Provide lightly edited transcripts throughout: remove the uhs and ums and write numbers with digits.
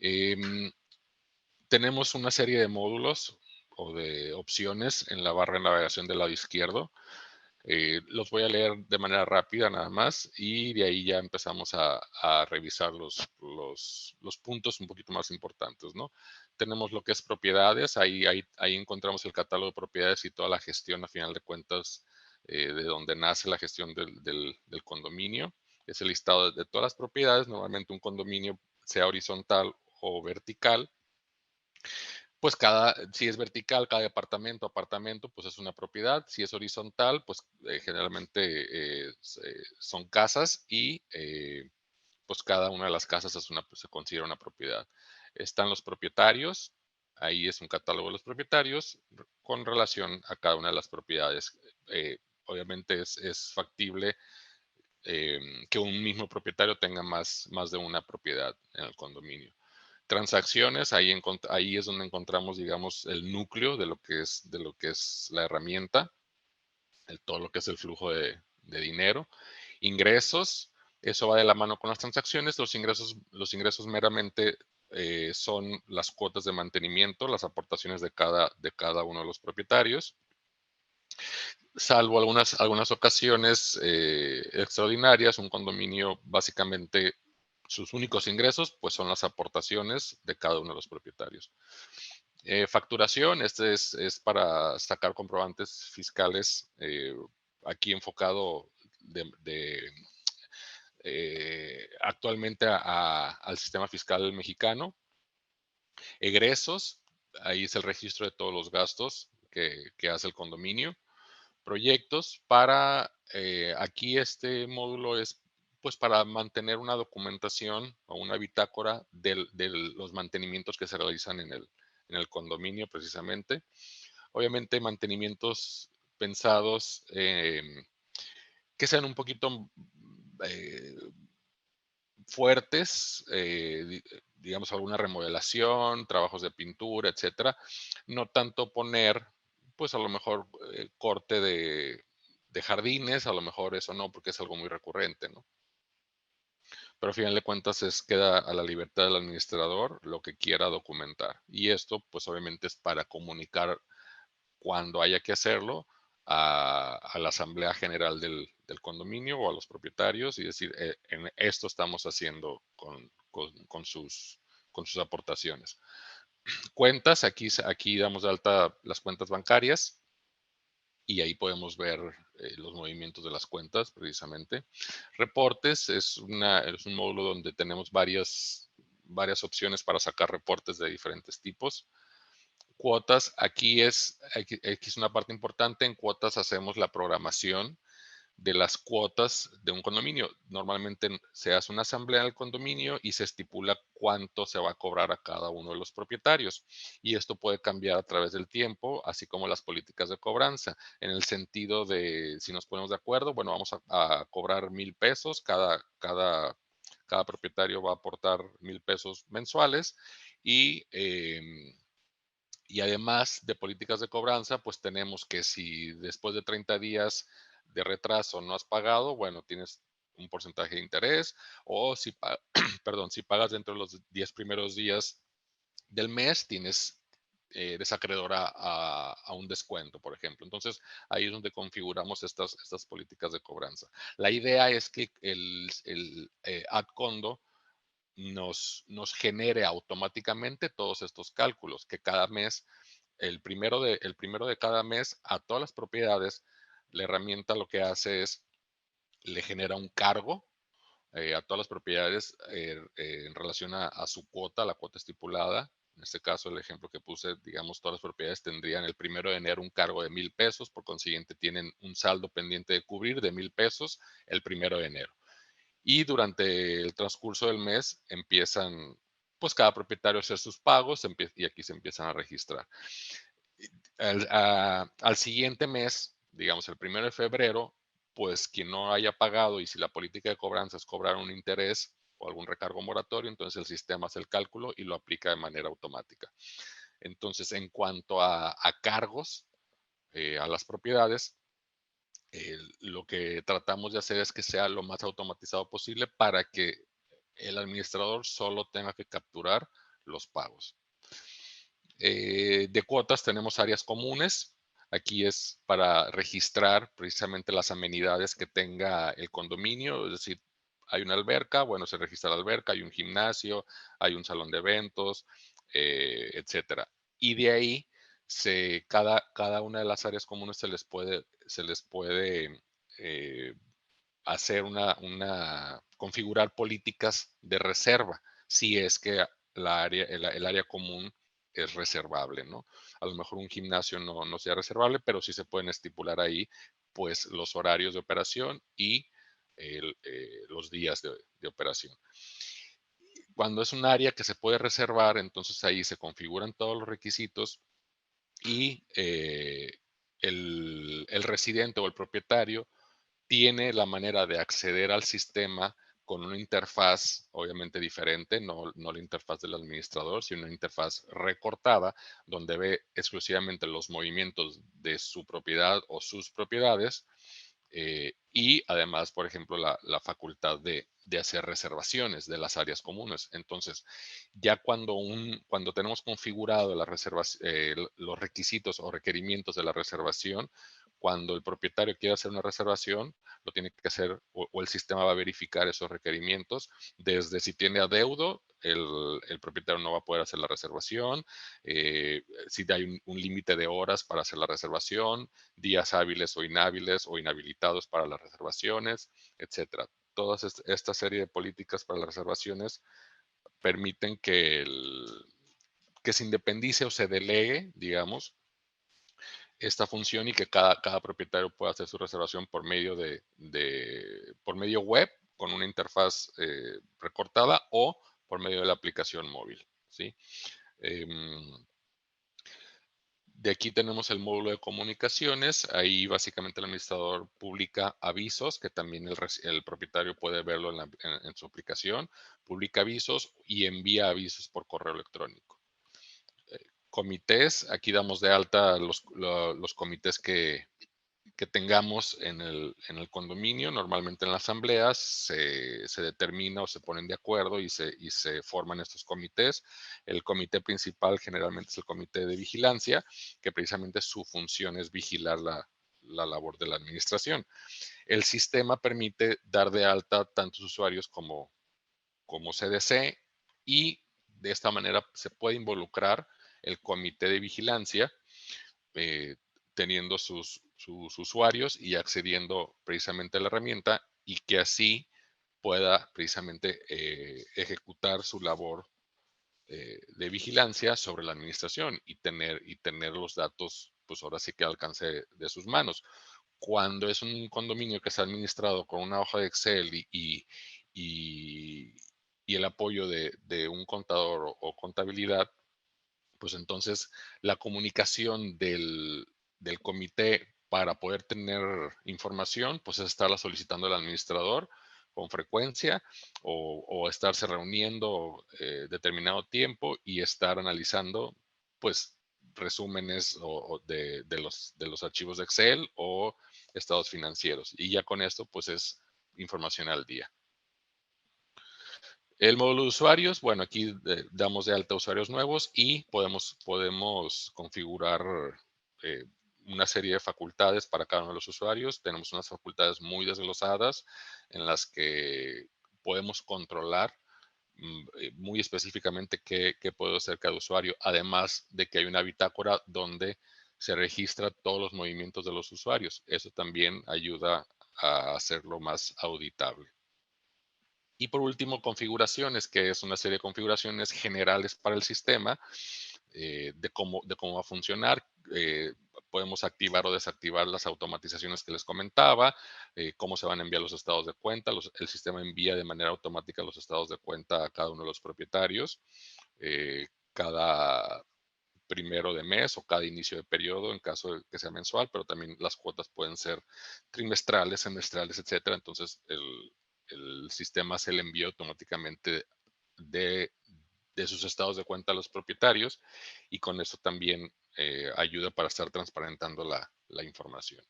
Em, Tenemos una serie de módulos o de opciones en la barra de navegación del lado izquierdo. Los voy a leer de manera rápida nada más y de ahí ya empezamos a revisar los puntos un poquito más importantes, ¿no? Tenemos lo que es propiedades, ahí encontramos el catálogo de propiedades y toda la gestión a final de cuentas de donde nace la gestión del condominio. Es el listado de todas las propiedades. Normalmente un condominio, sea horizontal o vertical, pues si es vertical, cada apartamento, pues es una propiedad. Si es horizontal, pues generalmente son casas y pues cada una de las casas pues, se considera una propiedad. Están los propietarios, ahí es un catálogo de los propietarios con relación a cada una de las propiedades. Obviamente es factible que un mismo propietario tenga más de una propiedad en el condominio. Transacciones, ahí es donde encontramos, digamos, el núcleo de lo que es la herramienta, todo lo que es el flujo de dinero. Ingresos, eso va de la mano con las transacciones. Los ingresos meramente son las cuotas de mantenimiento, las aportaciones de cada uno de los propietarios, salvo algunas ocasiones extraordinarias. Un condominio, básicamente, sus únicos ingresos pues son las aportaciones de cada uno de los propietarios. Facturación, este es para sacar comprobantes fiscales, aquí enfocado actualmente al sistema fiscal mexicano. Egresos, ahí es el registro de todos los gastos que hace el condominio. Proyectos, aquí este módulo es pues para mantener una documentación o una bitácora de los mantenimientos que se realizan en el condominio precisamente. Obviamente mantenimientos pensados que sean un poquito eh, fuertes, digamos alguna remodelación, trabajos de pintura, etcétera. No tanto poner, pues a lo mejor corte de jardines, a lo mejor eso no, porque es algo muy recurrente, ¿no? Pero a final de cuentas queda a la libertad del administrador lo que quiera documentar. Y esto, pues obviamente es para comunicar cuando haya que hacerlo a la asamblea general del condominio o a los propietarios y decir, en esto estamos haciendo con sus aportaciones. Cuentas, aquí damos de alta las cuentas bancarias y ahí podemos ver los movimientos de las cuentas precisamente. Reportes es un módulo donde tenemos varias opciones para sacar reportes de diferentes tipos. Cuotas, aquí es una parte importante. En cuotas hacemos la programación de las cuotas de un condominio. Normalmente se hace una asamblea del condominio y se estipula cuánto se va a cobrar a cada uno de los propietarios. Y esto puede cambiar a través del tiempo, así como las políticas de cobranza, en el sentido de, si nos ponemos de acuerdo, bueno, vamos a cobrar 1,000 pesos, cada propietario va a aportar 1,000 pesos mensuales y además de políticas de cobranza, pues tenemos que si después de 30 días de retraso no has pagado, bueno, tienes un porcentaje de interés, o perdón, si pagas dentro de los 10 primeros días del mes, eres acreedor a un descuento, por ejemplo. Entonces, ahí es donde configuramos estas políticas de cobranza. La idea es que el ad condo nos genere automáticamente todos estos cálculos, que cada mes, el primero de cada mes, a todas las propiedades, la herramienta lo que hace es, le genera un cargo a todas las propiedades en relación a su cuota, la cuota estipulada. En este caso, el ejemplo que puse, digamos, todas las propiedades tendrían el 1 de enero un cargo de 1,000 pesos, por consiguiente tienen un saldo pendiente de cubrir de 1,000 pesos el 1 de enero. Y durante el transcurso del mes empiezan, pues cada propietario a hacer sus pagos y aquí se empiezan a registrar. Al siguiente mes, digamos el 1 de febrero, pues quien no haya pagado y si la política de cobranza es cobrar un interés o algún recargo moratorio, entonces el sistema hace el cálculo y lo aplica de manera automática. Entonces, en cuanto a cargos a las propiedades, lo que tratamos de hacer es que sea lo más automatizado posible para que el administrador solo tenga que capturar los pagos. De cuotas tenemos áreas comunes. Aquí es para registrar precisamente las amenidades que tenga el condominio, es decir, hay una alberca, bueno, se registra la alberca, hay un gimnasio, hay un salón de eventos, etcétera. Y de ahí, cada una de las áreas comunes se les puede eh, hacer configurar políticas de reserva, si es que el área común es reservable, ¿no? A lo mejor un gimnasio no sea reservable, pero sí se pueden estipular ahí, pues, los horarios de operación y los días de operación. Cuando es un área que se puede reservar, entonces ahí se configuran todos los requisitos y el residente o el propietario tiene la manera de acceder al sistema con una interfaz obviamente diferente, no la interfaz del administrador, sino una interfaz recortada, donde ve exclusivamente los movimientos de su propiedad o sus propiedades, y además, por ejemplo, la facultad de hacer reservaciones de las áreas comunes. Entonces, ya cuando tenemos configurado los requisitos o requerimientos de la reservación, cuando el propietario quiere hacer una reservación, lo tiene que hacer o el sistema va a verificar esos requerimientos. Desde si tiene adeudo, el propietario no va a poder hacer la reservación. Si hay un límite de horas para hacer la reservación, días hábiles o inhabilitados para las reservaciones, etcétera. Todas esta serie de políticas para las reservaciones permiten que se independice o se delegue, digamos, esta función y que cada propietario pueda hacer su reservación por medio web con una interfaz recortada o por medio de la aplicación móvil, ¿sí? Em, de aquí tenemos el módulo de comunicaciones. Ahí básicamente el administrador publica avisos, que también el propietario puede verlo en su aplicación. Publica avisos y envía avisos por correo electrónico. Comités, aquí damos de alta los comités que tengamos en el condominio. Normalmente en las asambleas se determina o se ponen de acuerdo y se forman estos comités. El comité principal generalmente es el comité de vigilancia, que precisamente su función es vigilar la labor de la administración. El sistema permite dar de alta tantos usuarios como se desee, y de esta manera se puede involucrar el comité de vigilancia, eh, teniendo sus usuarios y accediendo precisamente a la herramienta, y que así pueda precisamente ejecutar su labor de vigilancia sobre la administración y tener los datos, pues ahora sí que al alcance de sus manos. Cuando es un condominio que está administrado con una hoja de Excel y- y el apoyo de un contador o contabilidad, pues entonces la comunicación del comité para poder tener información, pues es estarla solicitando al administrador con frecuencia, o estarse reuniendo determinado tiempo y estar analizando, pues, resúmenes de los archivos de Excel o estados financieros. Y ya con esto, pues es información al día. El módulo de usuarios, bueno, aquí damos de alta usuarios nuevos y podemos configurar eh, una serie de facultades para cada uno de los usuarios. Tenemos unas facultades muy desglosadas en las que podemos controlar muy específicamente qué puede hacer cada usuario, además de que hay una bitácora donde se registra todos los movimientos de los usuarios. Eso también ayuda a hacerlo más auditable. Y por último, configuraciones, que es una serie de configuraciones generales para el sistema, de cómo va a funcionar. eh, Podemos activar o desactivar las automatizaciones que les comentaba, cómo se van a enviar los estados de cuenta. El sistema envía de manera automática los estados de cuenta a cada uno de los propietarios, cada primero de mes o cada inicio de periodo en caso de que sea mensual, pero también las cuotas pueden ser trimestrales, semestrales, etcétera. Entonces, el sistema hace el envío automáticamente de, de sus estados de cuenta a los propietarios, y con eso también ayuda para estar transparentando la información.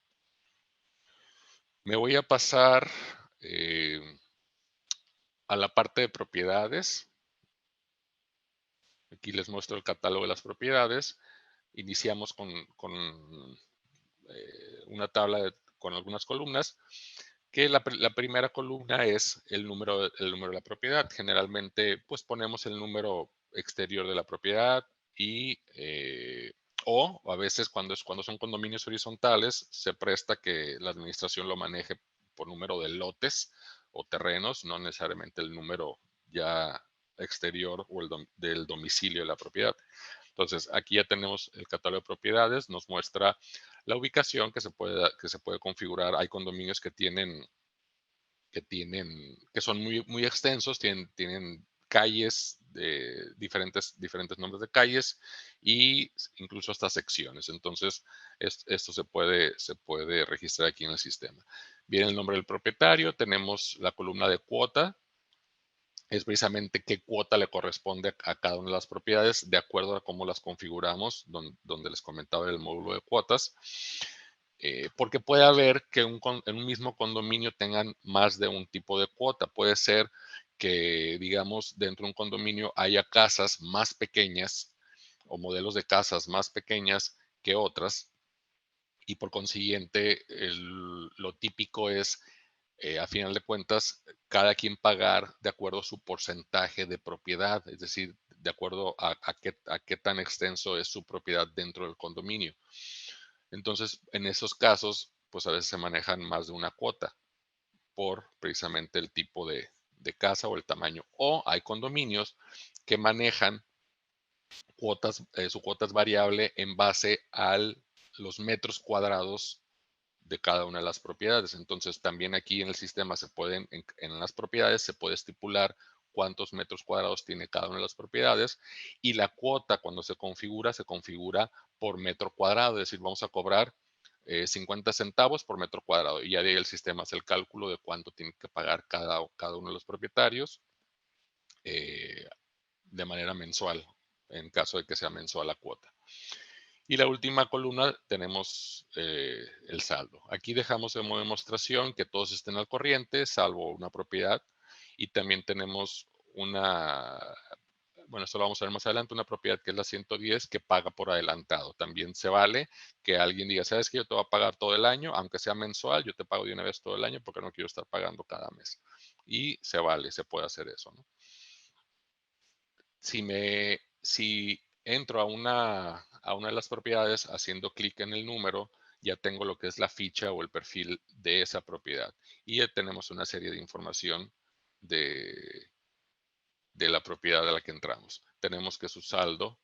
Me voy a pasar a la parte de propiedades. Aquí les muestro el catálogo de las propiedades. Iniciamos con una tabla con algunas columnas, que la primera columna es el número de la propiedad. Generalmente, pues ponemos el número exterior de la propiedad y o a veces cuando son condominios horizontales se presta que la administración lo maneje por número de lotes o terrenos, no necesariamente el número ya exterior o del domicilio de la propiedad. Entonces, aquí ya tenemos el catálogo de propiedades, nos muestra la ubicación que se puede configurar. Hay condominios que son muy extensos, tienen calles de diferentes nombres de calles y incluso hasta secciones. Entonces, esto se puede registrar aquí en el sistema. Viene el nombre del propietario, tenemos la columna de cuota, es precisamente qué cuota le corresponde a cada una de las propiedades de acuerdo a cómo las configuramos, donde les comentaba el módulo de cuotas. Porque puede haber que en un mismo condominio tengan más de un tipo de cuota. Puede ser que, digamos, dentro de un condominio haya casas más pequeñas o modelos de casas más pequeñas que otras y por consiguiente lo típico es, a final de cuentas, cada quien pagar de acuerdo a su porcentaje de propiedad, es decir, de acuerdo a qué tan extenso es su propiedad dentro del condominio. Entonces, en esos casos, pues a veces se manejan más de una cuota por precisamente el tipo de casa o el tamaño. O hay condominios que manejan su cuota es variable en base a los metros cuadrados de cada una de las propiedades. Entonces, también aquí en el sistema en las propiedades se puede estipular cuántos metros cuadrados tiene cada una de las propiedades y la cuota cuando se configura por metro cuadrado, es decir, vamos a cobrar 50 centavos por metro cuadrado y ya de ahí el sistema hace el cálculo de cuánto tiene que pagar cada uno de los propietarios eh, de manera mensual, en caso de que sea mensual la cuota. Y la última columna tenemos el saldo. Aquí dejamos de modo demostración que todos estén al corriente, salvo una propiedad. Y también tenemos bueno, esto lo vamos a ver más adelante, una propiedad que es la 110 que paga por adelantado. También se vale que alguien diga, sabes que yo te voy a pagar todo el año, aunque sea mensual, yo te pago de una vez todo el año porque no quiero estar pagando cada mes. Y se vale, se puede hacer eso, ¿no? Si entro a una de las propiedades haciendo clic en el número, ya tengo lo que es la ficha o el perfil de esa propiedad. Y ya tenemos una serie de información de, de la propiedad a la que entramos. Tenemos que su saldo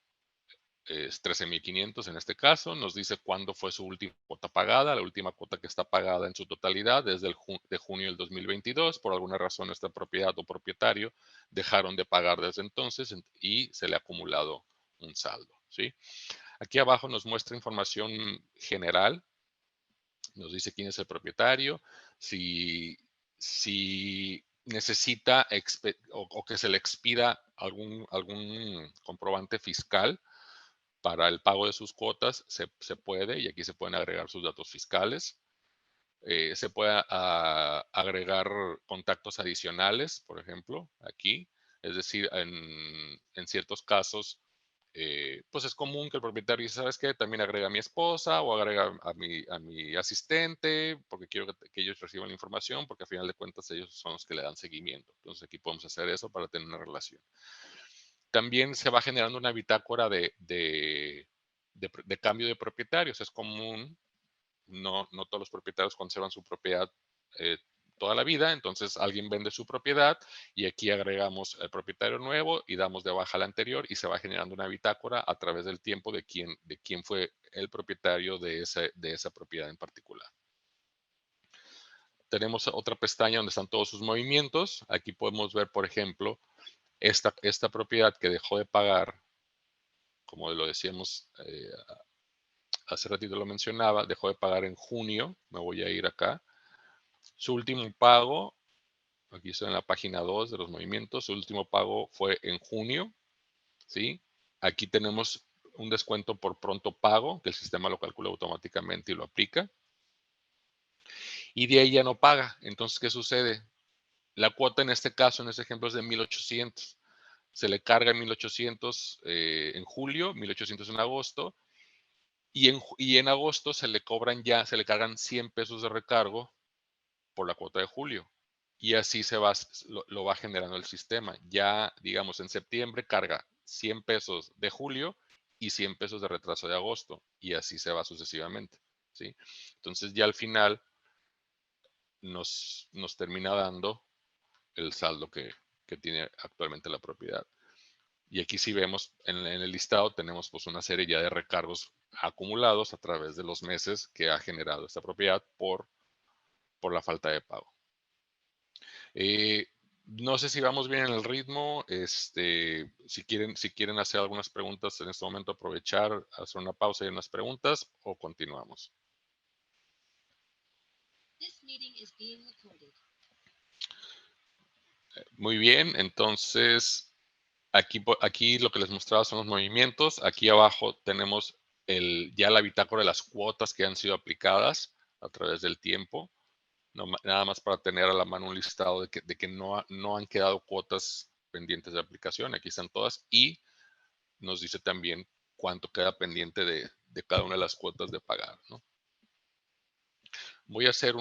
es 13,500 en este caso. Nos dice cuándo fue su última cuota pagada. La última cuota que está pagada en su totalidad desde de junio del 2022. Por alguna razón, esta propiedad o propietario dejaron de pagar desde entonces y se le ha acumulado un saldo. ¿Sí? Aquí abajo nos muestra información general. Nos dice quién es el propietario, si necesita o que se le expida algún comprobante fiscal para el pago de sus cuotas, se puede, y aquí se pueden agregar sus datos fiscales. Se puede agregar contactos adicionales, por ejemplo, aquí. Es decir, en ciertos casos, pues es común que el propietario dice, ¿sabes qué? También agrega a mi esposa o agrega a mi asistente, porque quiero que ellos reciban la información, porque a final de cuentas ellos son los que le dan seguimiento. Entonces aquí podemos hacer eso para tener una relación. También se va generando una bitácora de cambio de propietarios. Es común, no todos los propietarios conservan su propiedad eh, toda la vida, entonces alguien vende su propiedad y aquí agregamos el propietario nuevo y damos de baja al anterior y se va generando una bitácora a través del tiempo de quién fue el propietario de esa propiedad en particular. Tenemos otra pestaña donde están todos sus movimientos. Aquí podemos ver, por ejemplo, esta propiedad que dejó de pagar, como lo decíamos hace ratito lo mencionaba, dejó de pagar en junio. Me voy a ir acá. Su último pago, aquí estoy en la página 2 de los movimientos, su último pago fue en junio, ¿sí? Aquí tenemos un descuento por pronto pago, que el sistema lo calcula automáticamente y lo aplica. Y de ahí ya no paga. Entonces, ¿qué sucede? La cuota en este caso, en este ejemplo, es de 1,800. se le carga 1,800 en julio, 1,800 en agosto, y en agosto se le cargan 100 pesos de recargo por la cuota de julio. Y así lo va generando el sistema. Ya, digamos, en septiembre carga 100 pesos de julio y 100 pesos de retraso de agosto. Y así se va sucesivamente. ¿Sí? Entonces ya al final nos termina dando el saldo que tiene actualmente la propiedad. Y aquí si vemos en el listado tenemos pues una serie ya de recargos acumulados a través de los meses que ha generado esta propiedad por la falta de pago. No sé si vamos bien en el ritmo. Si quieren hacer algunas preguntas en este momento, aprovechar, hacer una pausa y unas preguntas o continuamos. Muy bien, entonces aquí lo que les mostraba son los movimientos. Aquí abajo tenemos ya la bitácora de las cuotas que han sido aplicadas a través del tiempo. Nada más para tener a la mano un listado de que no han quedado cuotas pendientes de aplicación. Aquí están todas y nos dice también cuánto queda pendiente de cada una de las cuotas de pagar, ¿no? Voy a hacer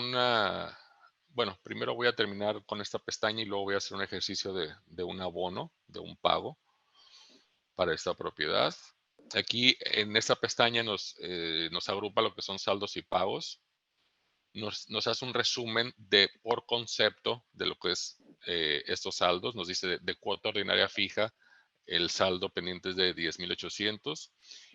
bueno, primero voy a terminar con esta pestaña y luego voy a hacer un ejercicio de un abono, de un pago para esta propiedad. Aquí en esta pestaña nos agrupa lo que son saldos y pagos. Nos hace un resumen por concepto de lo que es estos saldos. Nos dice de cuota ordinaria fija, el saldo pendiente es de 10,800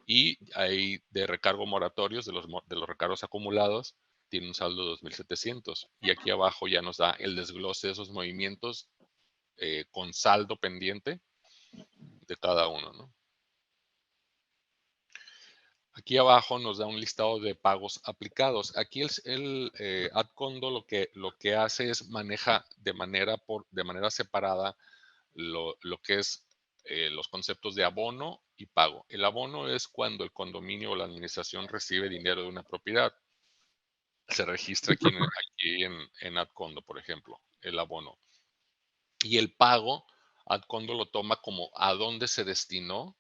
y hay de recargo moratorios, de los recargos acumulados, tiene un saldo de 2,700. Y aquí abajo ya nos da el desglose de esos movimientos con saldo pendiente de cada uno, ¿no? Aquí abajo nos da un listado de pagos aplicados. Aquí el Adcondo lo que hace es maneja de manera separada lo que es los conceptos de abono y pago. El abono es cuando el condominio o la administración recibe dinero de una propiedad. Se registra aquí en Adcondo, por ejemplo, el abono. Y el pago, Adcondo lo toma como a dónde se destinó,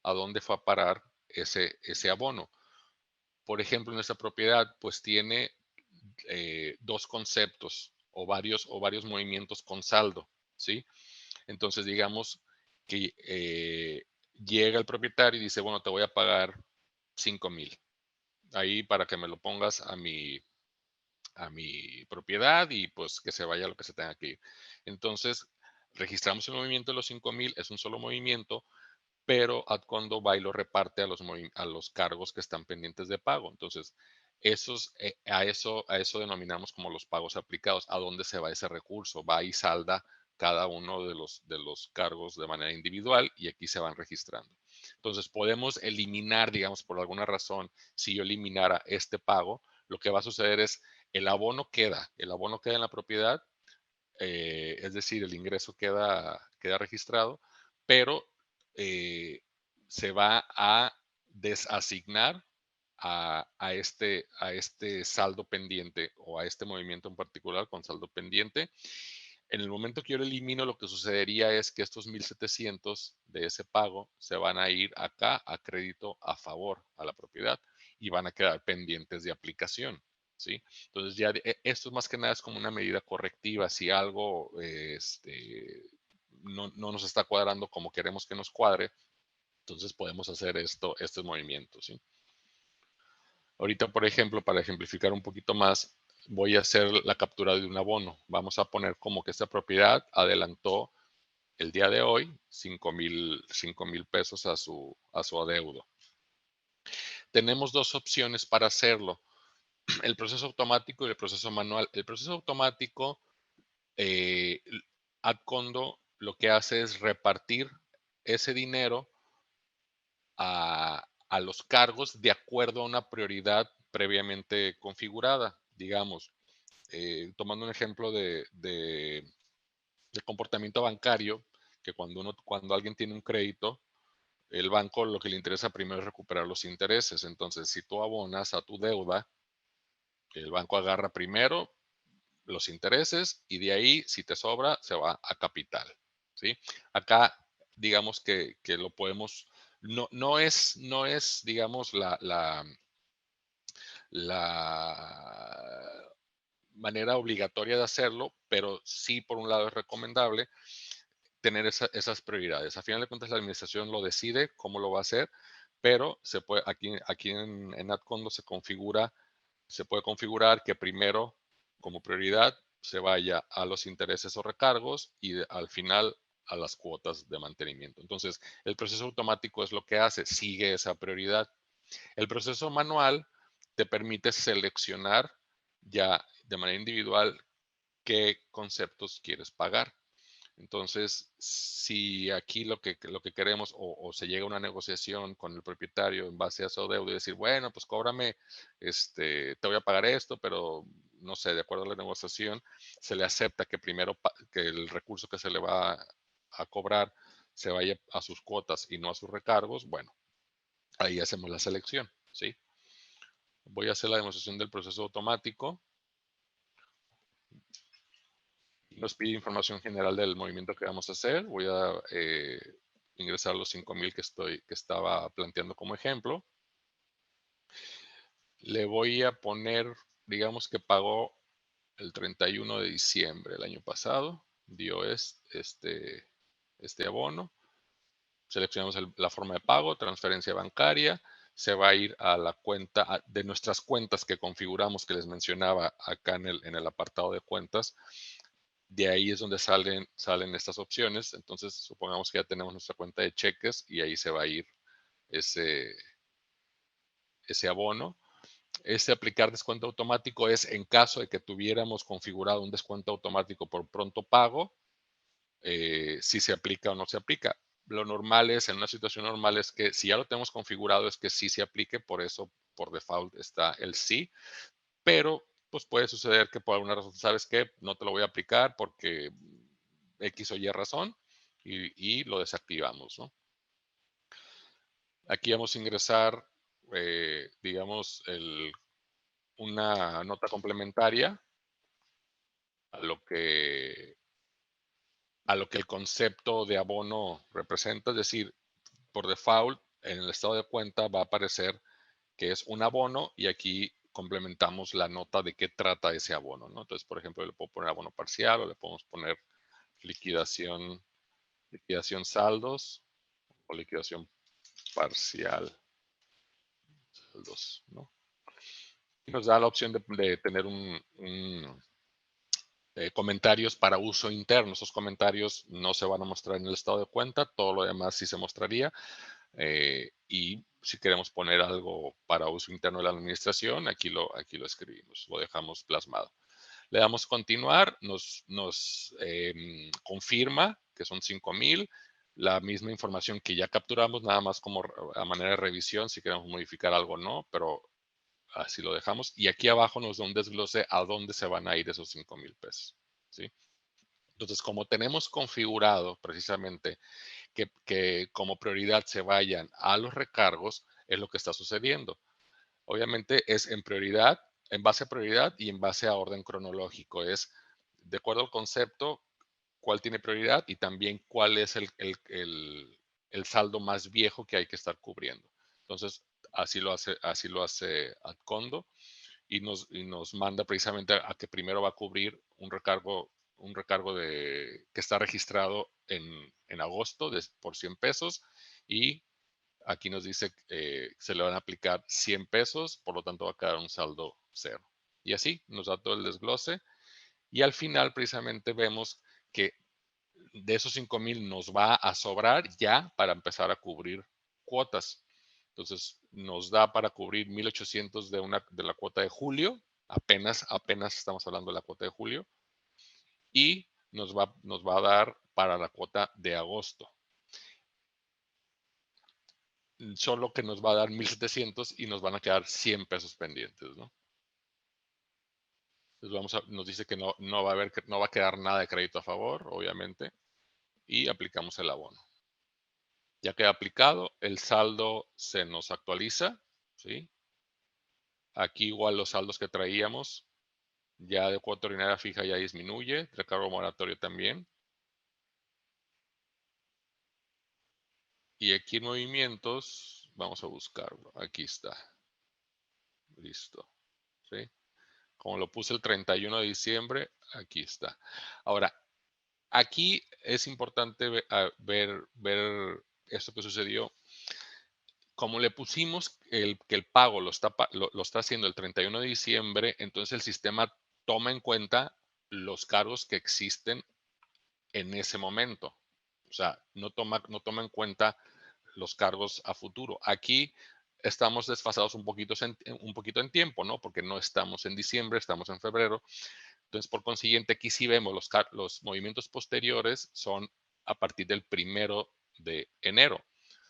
a dónde fue a parar ese abono. Por ejemplo, en esta propiedad, pues tiene dos conceptos o varios movimientos con saldo, ¿sí? Entonces, digamos que llega el propietario y dice, bueno, te voy a pagar 5,000. Ahí para que me lo pongas a mi propiedad y pues que se vaya lo que se tenga que ir. Entonces, registramos el movimiento de los 5,000, es un solo movimiento, pero Adcondo va y lo reparte a los cargos que están pendientes de pago. Entonces, a eso denominamos como los pagos aplicados, a dónde se va ese recurso. Va y salda cada uno de los cargos de manera individual y aquí se van registrando. Entonces, podemos eliminar, digamos, por alguna razón, si yo eliminara este pago, lo que va a suceder es el abono queda en la propiedad, es decir, el ingreso queda registrado, pero se va a desasignar a este saldo pendiente o a este movimiento en particular con saldo pendiente. En el momento que yo lo elimino, lo que sucedería es que estos 1,700 de ese pago se van a ir acá a crédito a favor a la propiedad y van a quedar pendientes de aplicación, ¿sí? Entonces ya esto más que nada es como una medida correctiva. Si algo no nos está cuadrando como queremos que nos cuadre, entonces podemos hacer estos movimientos, ¿sí? Ahorita, por ejemplo, para ejemplificar un poquito más, voy a hacer la captura de un abono. Vamos a poner como que esta propiedad adelantó el día de hoy 5,000 pesos a su adeudo. Tenemos dos opciones para hacerlo: el proceso automático y el proceso manual. El proceso automático, eh, Adcondo lo que hace es repartir ese dinero a los cargos de acuerdo a una prioridad previamente configurada. Digamos, tomando un ejemplo de comportamiento bancario, que cuando alguien tiene un crédito, el banco lo que le interesa primero es recuperar los intereses. Entonces, si tú abonas a tu deuda, el banco agarra primero los intereses y de ahí, si te sobra, se va a capital, ¿sí? Acá digamos que lo podemos, no es, digamos, la manera obligatoria de hacerlo, pero sí, por un lado, es recomendable tener esas prioridades. A final de cuentas, la administración lo decide cómo lo va a hacer, pero aquí en AdCondo se puede configurar que primero, como prioridad, se vaya a los intereses o recargos y al final a las cuotas de mantenimiento. Entonces, el proceso automático es lo que hace, sigue esa prioridad. El proceso manual te permite seleccionar ya de manera individual qué conceptos quieres pagar. Entonces, si aquí lo que queremos o se llega a una negociación con el propietario en base a su deuda y decir, bueno, pues cóbrame, te voy a pagar esto, pero no sé, de acuerdo a la negociación, se le acepta que primero que el recurso que se le va a cobrar se vaya a sus cuotas y no a sus recargos, bueno, ahí hacemos la selección, ¿sí? Voy a hacer la demostración del proceso automático. Nos pide información general del movimiento que vamos a hacer. Voy a ingresar los 5,000 que estaba planteando como ejemplo. Le voy a poner, digamos que pagó el 31 de diciembre del año pasado, dio este abono. Seleccionamos la forma de pago, transferencia bancaria. Se va a ir a la cuenta de nuestras cuentas que configuramos, que les mencionaba acá en el apartado de cuentas. De ahí es donde salen estas opciones. Entonces, supongamos que ya tenemos nuestra cuenta de cheques y ahí se va a ir ese, ese abono. Este aplicar descuento automático es en caso de que tuviéramos configurado un descuento automático por pronto pago, si se aplica o no se aplica. Lo normal es, en una situación normal, es que si ya lo tenemos configurado, es que sí se aplique, por eso por default está el sí, pero pues puede suceder que por alguna razón, ¿sabes qué? No te lo voy a aplicar porque X o Y razón y lo desactivamos, ¿no? Aquí vamos a ingresar, digamos, una nota complementaria a lo que, a lo que el concepto de abono representa, es decir, por default, en el estado de cuenta va a aparecer que es un abono y aquí complementamos la nota de qué trata ese abono, ¿no? Entonces, por ejemplo, le puedo poner abono parcial o le podemos poner liquidación, liquidación saldos o liquidación parcial saldos, ¿no? Y nos da la opción de tener comentarios para uso interno. Esos comentarios no se van a mostrar en el estado de cuenta, todo lo demás sí se mostraría. Y si queremos poner algo para uso interno de la administración, aquí lo escribimos, lo dejamos plasmado. Le damos continuar, nos confirma que son 5,000, la misma información que ya capturamos, nada más como a manera de revisión, si queremos modificar algo o no, pero así lo dejamos. Y aquí abajo nos da un desglose a dónde se van a ir esos 5,000 pesos. ¿Sí? Entonces, como tenemos configurado precisamente que como prioridad se vayan a los recargos, es lo que está sucediendo. Obviamente es en prioridad, en base a prioridad y en base a orden cronológico. Es de acuerdo al concepto, cuál tiene prioridad y también cuál es el saldo más viejo que hay que estar cubriendo. Entonces, así lo hace Adcondo y nos manda precisamente a que primero va a cubrir un recargo que está registrado en agosto por 100 pesos y aquí nos dice que se le van a aplicar 100 pesos, por lo tanto va a quedar un saldo cero. Y así nos da todo el desglose y al final precisamente vemos que de esos 5,000 nos va a sobrar ya para empezar a cubrir cuotas. Entonces nos da para cubrir 1,800 de la cuota de julio, apenas estamos hablando de la cuota de julio, y nos va a dar para la cuota de agosto. Solo que nos va a dar 1,700 y nos van a quedar 100 pesos pendientes, ¿no? Entonces nos dice que no va a quedar nada de crédito a favor, obviamente, y aplicamos el abono. Ya queda aplicado, el saldo se nos actualiza, ¿sí? Aquí igual los saldos que traíamos, ya de cuota ordinaria fija ya disminuye, recargo moratorio también. Y aquí en movimientos, vamos a buscarlo. Aquí está. Listo. ¿Sí? Como lo puse el 31 de diciembre, aquí está. Ahora, aquí es importante ver esto que sucedió. Como le pusimos que el pago lo está haciendo el 31 de diciembre, entonces el sistema toma en cuenta los cargos que existen en ese momento. O sea, no toma en cuenta los cargos a futuro. Aquí estamos desfasados un poquito en tiempo, ¿no? Porque no estamos en diciembre, estamos en febrero. Entonces, por consiguiente, aquí sí vemos los movimientos posteriores son a partir del 1 de enero.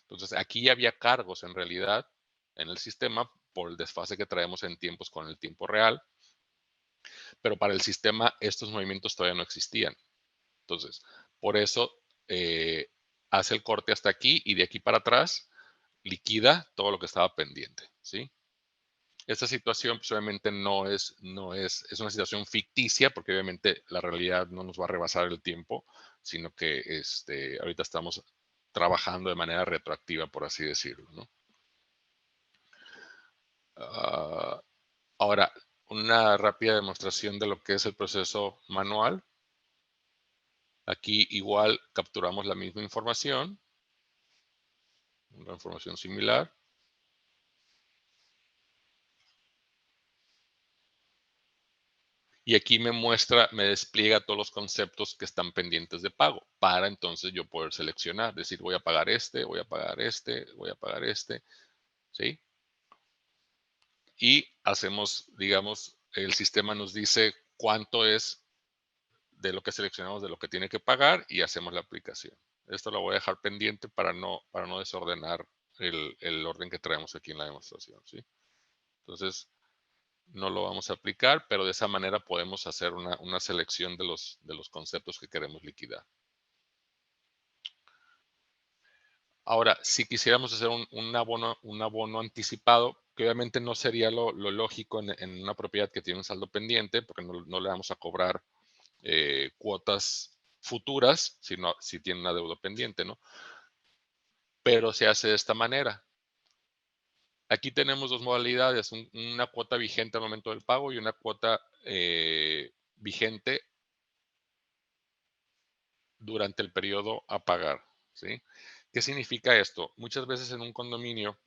Entonces, aquí ya había cargos en realidad en el sistema por el desfase que traemos en tiempos con el tiempo real, pero para el sistema estos movimientos todavía no existían. Entonces, por eso hace el corte hasta aquí y de aquí para atrás liquida todo lo que estaba pendiente, ¿sí? Esta situación pues, obviamente es una situación ficticia porque obviamente la realidad no nos va a rebasar el tiempo, sino que ahorita estamos trabajando de manera retroactiva, por así decirlo, ¿no? Ah, ahora, una rápida demostración de lo que es el proceso manual. Aquí igual capturamos la misma información, una información similar. Y aquí me despliega todos los conceptos que están pendientes de pago para entonces yo poder seleccionar, decir voy a pagar este, voy a pagar este, voy a pagar este, ¿sí? Y hacemos, digamos, el sistema nos dice cuánto es de lo que seleccionamos, de lo que tiene que pagar y hacemos la aplicación. Esto lo voy a dejar pendiente para no desordenar el orden que traemos aquí en la demostración, ¿sí? Entonces, no lo vamos a aplicar, pero de esa manera podemos hacer una selección de los conceptos que queremos liquidar. Ahora, si quisiéramos hacer un abono anticipado, que obviamente no sería lo lógico en una propiedad que tiene un saldo pendiente, porque no le vamos a cobrar cuotas futuras, sino si tiene una deuda pendiente, ¿no? Pero se hace de esta manera. Aquí tenemos dos modalidades, una cuota vigente al momento del pago y una cuota vigente durante el periodo a pagar, ¿sí? ¿Qué significa esto? Muchas veces en un condominio,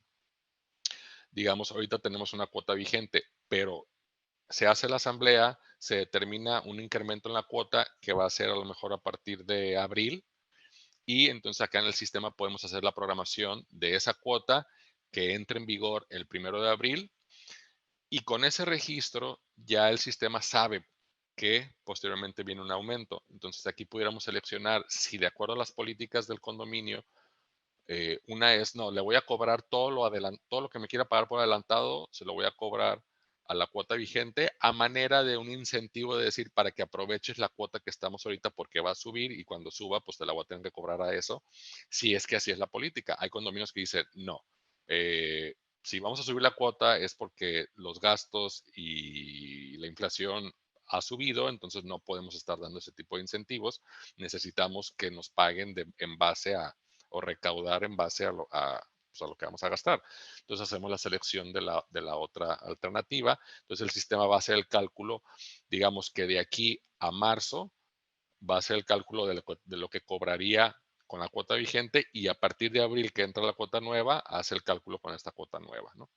digamos, ahorita tenemos una cuota vigente, pero se hace la asamblea, se determina un incremento en la cuota que va a ser a lo mejor a partir de abril y entonces acá en el sistema podemos hacer la programación de esa cuota que entre en vigor el 1 de abril y con ese registro ya el sistema sabe que posteriormente viene un aumento. Entonces aquí pudiéramos seleccionar si de acuerdo a las políticas del condominio, una es, no, le voy a cobrar todo lo que me quiera pagar por adelantado, se lo voy a cobrar a la cuota vigente a manera de un incentivo de decir para que aproveches la cuota que estamos ahorita porque va a subir y cuando suba pues te la voy a tener que cobrar a eso, si es que así es la política. Hay condominios que dicen, no, si vamos a subir la cuota es porque los gastos y la inflación ha subido, entonces no podemos estar dando ese tipo de incentivos. Necesitamos que nos paguen en base a, o recaudar en base pues, a lo que vamos a gastar. Entonces hacemos la selección de la otra alternativa. Entonces el sistema va a hacer el cálculo, digamos que de aquí a marzo va a hacer el cálculo de lo que cobraría con la cuota vigente y a partir de abril que entra la cuota nueva, hace el cálculo con esta cuota nueva, ¿no?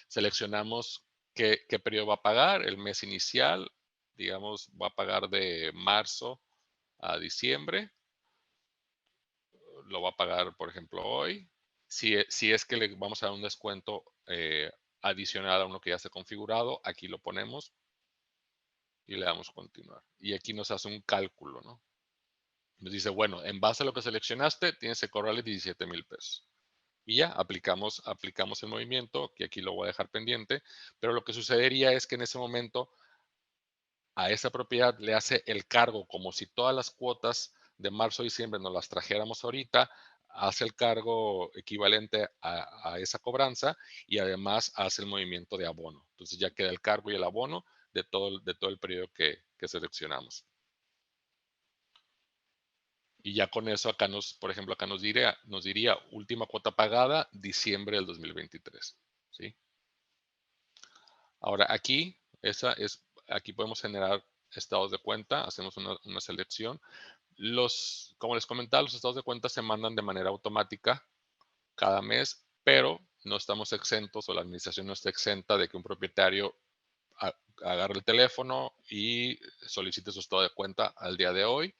Seleccionamos qué periodo va a pagar, el mes inicial, digamos, va a pagar de marzo a diciembre, lo va a pagar, por ejemplo, hoy. Si es que le vamos a dar un descuento adicional a uno que ya está configurado, aquí lo ponemos y le damos continuar. Y aquí nos hace un cálculo, ¿no? Nos dice, bueno, en base a lo que seleccionaste, tienes que cobrarle 17,000 pesos. Y ya, aplicamos el movimiento, que aquí lo voy a dejar pendiente, pero lo que sucedería es que en ese momento a esa propiedad le hace el cargo, como si todas las cuotas de marzo a diciembre nos las trajéramos ahorita, hace el cargo equivalente a esa cobranza y además hace el movimiento de abono. Entonces ya queda el cargo y el abono de todo el periodo que seleccionamos. Y ya con eso acá por ejemplo, acá nos diría última cuota pagada, diciembre del 2023, ¿sí? Ahora aquí podemos generar estados de cuenta, hacemos una selección. Como les comentaba, los estados de cuenta se mandan de manera automática cada mes, pero no estamos exentos o la administración no está exenta de que un propietario agarre el teléfono y solicite su estado de cuenta al día de hoy,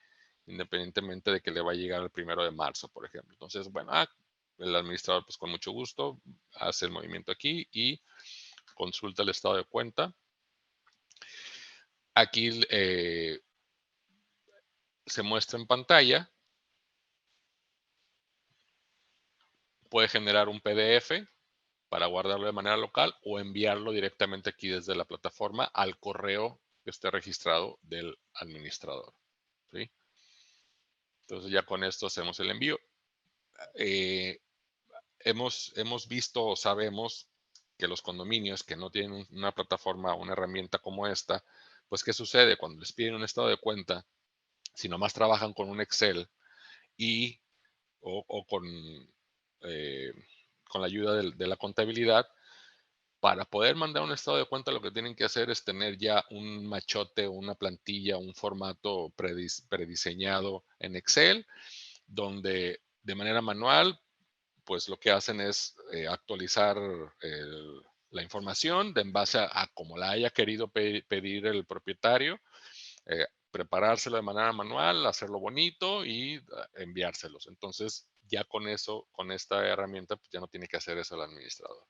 independientemente de que le va a llegar el 1 de marzo, por ejemplo. Entonces, bueno, el administrador, pues con mucho gusto, hace el movimiento aquí y consulta el estado de cuenta. Aquí se muestra en pantalla, puede generar un PDF para guardarlo de manera local o enviarlo directamente aquí desde la plataforma al correo que esté registrado del administrador, ¿sí? Entonces ya con esto hacemos el envío. Eh, hemos visto o sabemos que los condominios que no tienen una plataforma, una herramienta como esta, pues ¿qué sucede? Cuando les piden un estado de cuenta, si nomás trabajan con un Excel y o eh, con la ayuda de la contabilidad, para poder mandar un estado de cuenta lo que tienen que hacer es tener ya un machote, una plantilla, un formato prediseñado en Excel, donde de manera manual, pues lo que hacen es actualizar la información de en base a como la haya querido pedir el propietario, preparárselo de manera manual, hacerlo bonito y enviárselos. Entonces, ya con eso, con esta herramienta, pues ya no tiene que hacer eso el administrador.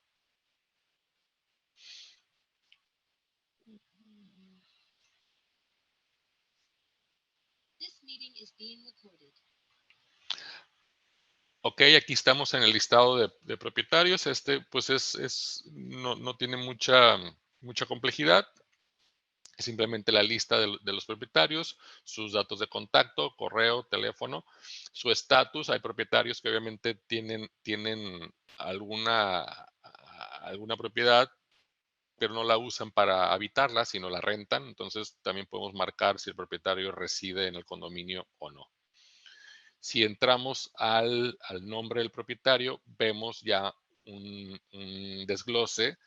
Ok, aquí estamos en el listado de propietarios. Pues no tiene mucha complejidad. Es simplemente la lista de los propietarios, sus datos de contacto, correo, teléfono, su estatus. Hay propietarios que obviamente tienen alguna propiedad, pero no la usan para habitarla, sino la rentan. Entonces también podemos marcar si el propietario reside en el condominio o no. Si entramos al nombre del propietario, vemos ya un desglose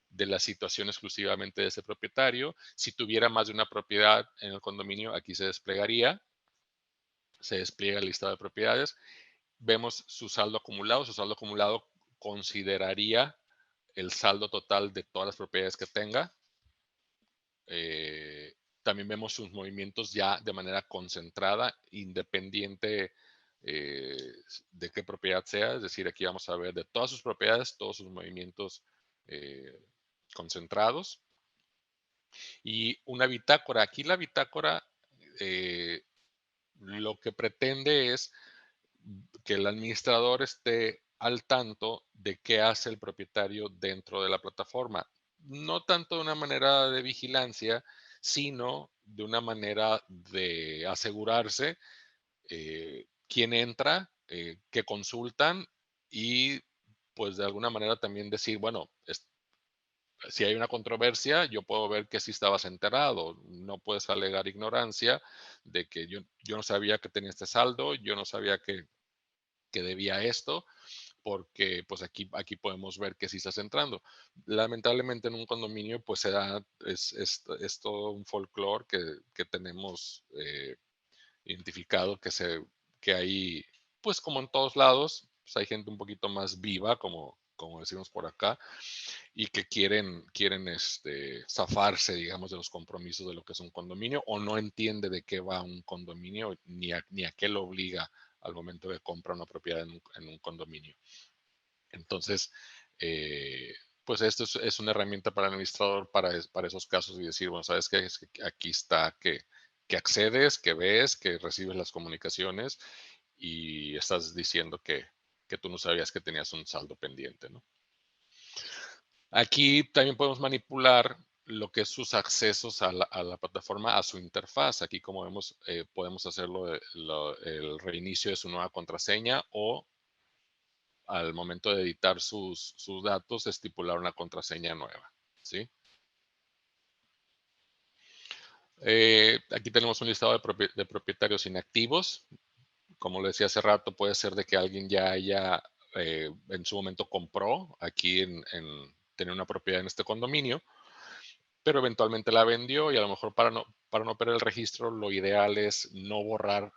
de la situación exclusivamente de ese propietario. Si tuviera más de una propiedad en el condominio, aquí se desplegaría, se despliega el listado de propiedades. Vemos su saldo acumulado. Su saldo acumulado consideraría el saldo total de todas las propiedades que tenga. Eh, también vemos sus movimientos ya de manera concentrada, independiente eh, de qué propiedad sea. Es decir, aquí vamos a ver de todas sus propiedades, todos sus movimientos eh, concentrados. Y una bitácora. Aquí la bitácora eh, lo que pretende es que el administrador esté al tanto de qué hace el propietario dentro de la plataforma. No tanto de una manera de vigilancia, sino de una manera de asegurarse quién entra, qué consultan y pues de alguna manera también decir, bueno, si hay una controversia, yo puedo ver que sí estabas enterado. No puedes alegar ignorancia de que yo no sabía que tenía este saldo, yo no sabía que debía esto, porque pues aquí podemos ver que sí estás entrando. Lamentablemente en un condominio pues es todo un folclore que tenemos identificado que hay, pues como en todos lados, pues hay gente un poquito más viva, como decimos por acá, y que quieren zafarse, digamos, de los compromisos de lo que es un condominio o no entiende de qué va un condominio ni a qué lo obliga al momento de comprar una propiedad en un condominio. Entonces, pues esto es una herramienta para el administrador para esos casos y decir, bueno, sabes qué, es que aquí está que accedes, que ves, que recibes las comunicaciones y estás diciendo que tú no sabías que tenías un saldo pendiente, ¿no? Aquí también podemos manipular lo que es sus accesos a la plataforma, a su interfaz. Aquí, como vemos, podemos hacerlo el reinicio de su nueva contraseña o al momento de editar sus datos, estipular una contraseña nueva, ¿sí? Aquí tenemos un listado de propietarios inactivos Como le decía hace rato, puede ser de que alguien ya haya en su momento compró aquí tener una propiedad en este condominio, pero eventualmente la vendió y a lo mejor para no perder el registro, lo ideal es no borrar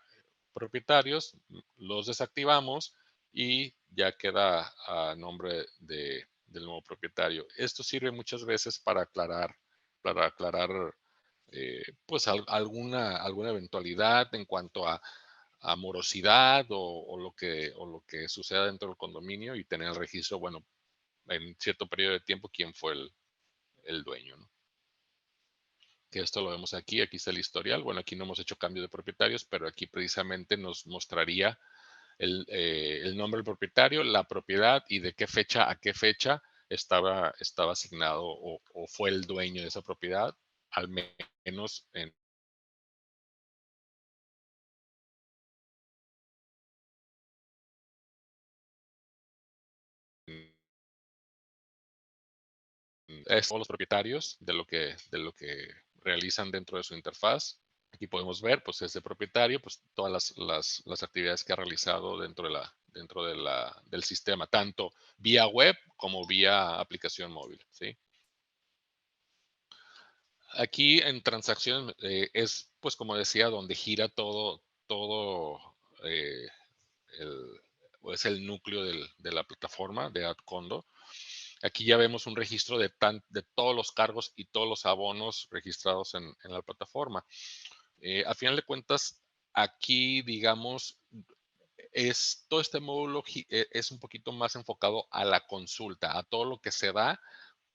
propietarios, los desactivamos y ya queda a nombre del nuevo propietario. Esto sirve muchas veces para aclarar pues alguna eventualidad en cuanto a morosidad o lo que suceda dentro del condominio y tener el registro, bueno, en cierto periodo de tiempo, quién fue el dueño, ¿no? Que esto lo vemos aquí, aquí está el historial. Bueno, aquí no hemos hecho cambio de propietarios, pero aquí precisamente nos mostraría el nombre del propietario, la propiedad y de qué fecha a qué fecha estaba asignado o fue el dueño de esa propiedad, al menos en todos los propietarios de lo que realizan dentro de su interfaz. Aquí podemos ver, pues, este propietario, pues, todas las actividades que ha realizado del sistema, tanto vía web como vía aplicación móvil, ¿sí? Aquí en transacciones es, pues, como decía, donde gira todo eh, el, o es el núcleo de la plataforma de AdCondo. Aquí ya vemos un registro de todos los cargos y todos los abonos registrados en la plataforma. A final de cuentas, aquí, digamos, todo este módulo es un poquito más enfocado a la consulta, a todo lo que se da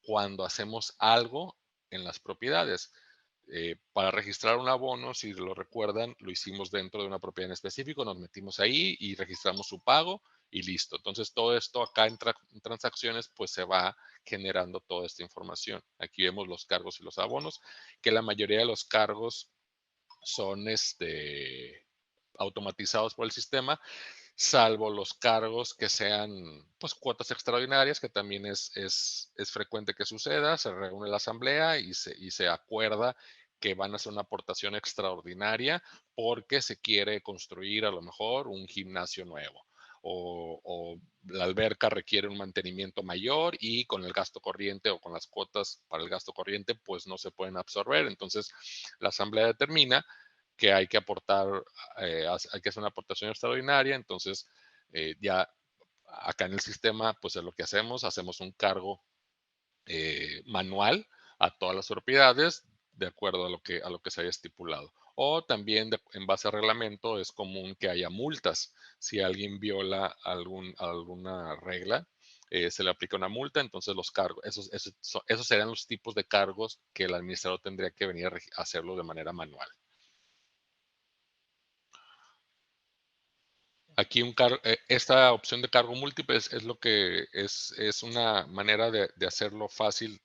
cuando hacemos algo en las propiedades. Para registrar un abono, si lo recuerdan, lo hicimos dentro de una propiedad en específico, nos metimos ahí y registramos su pago y listo. Entonces, todo esto acá en transacciones, pues se va generando toda esta información. Aquí vemos los cargos y los abonos, que la mayoría de los cargos son automatizados por el sistema, salvo los cargos que sean pues cuotas extraordinarias, que también es frecuente que suceda. Se reúne la asamblea y se acuerda que van a hacer una aportación extraordinaria porque se quiere construir a lo mejor un gimnasio nuevo o la alberca requiere un mantenimiento mayor y con el gasto corriente o con las cuotas para el gasto corriente pues no se pueden absorber. Entonces la asamblea determina que hay que aportar, hay que hacer una aportación extraordinaria, entonces ya acá en el sistema, pues es lo que hacemos un cargo manual a todas las propiedades de acuerdo a lo que se haya estipulado. O también en base al reglamento es común que haya multas. Si alguien viola alguna regla, se le aplica una multa, entonces los cargos, esos serían los tipos de cargos que el administrador tendría que venir a hacerlo de manera manual. Aquí esta opción de cargo múltiple es lo que es una manera de hacerlo fácil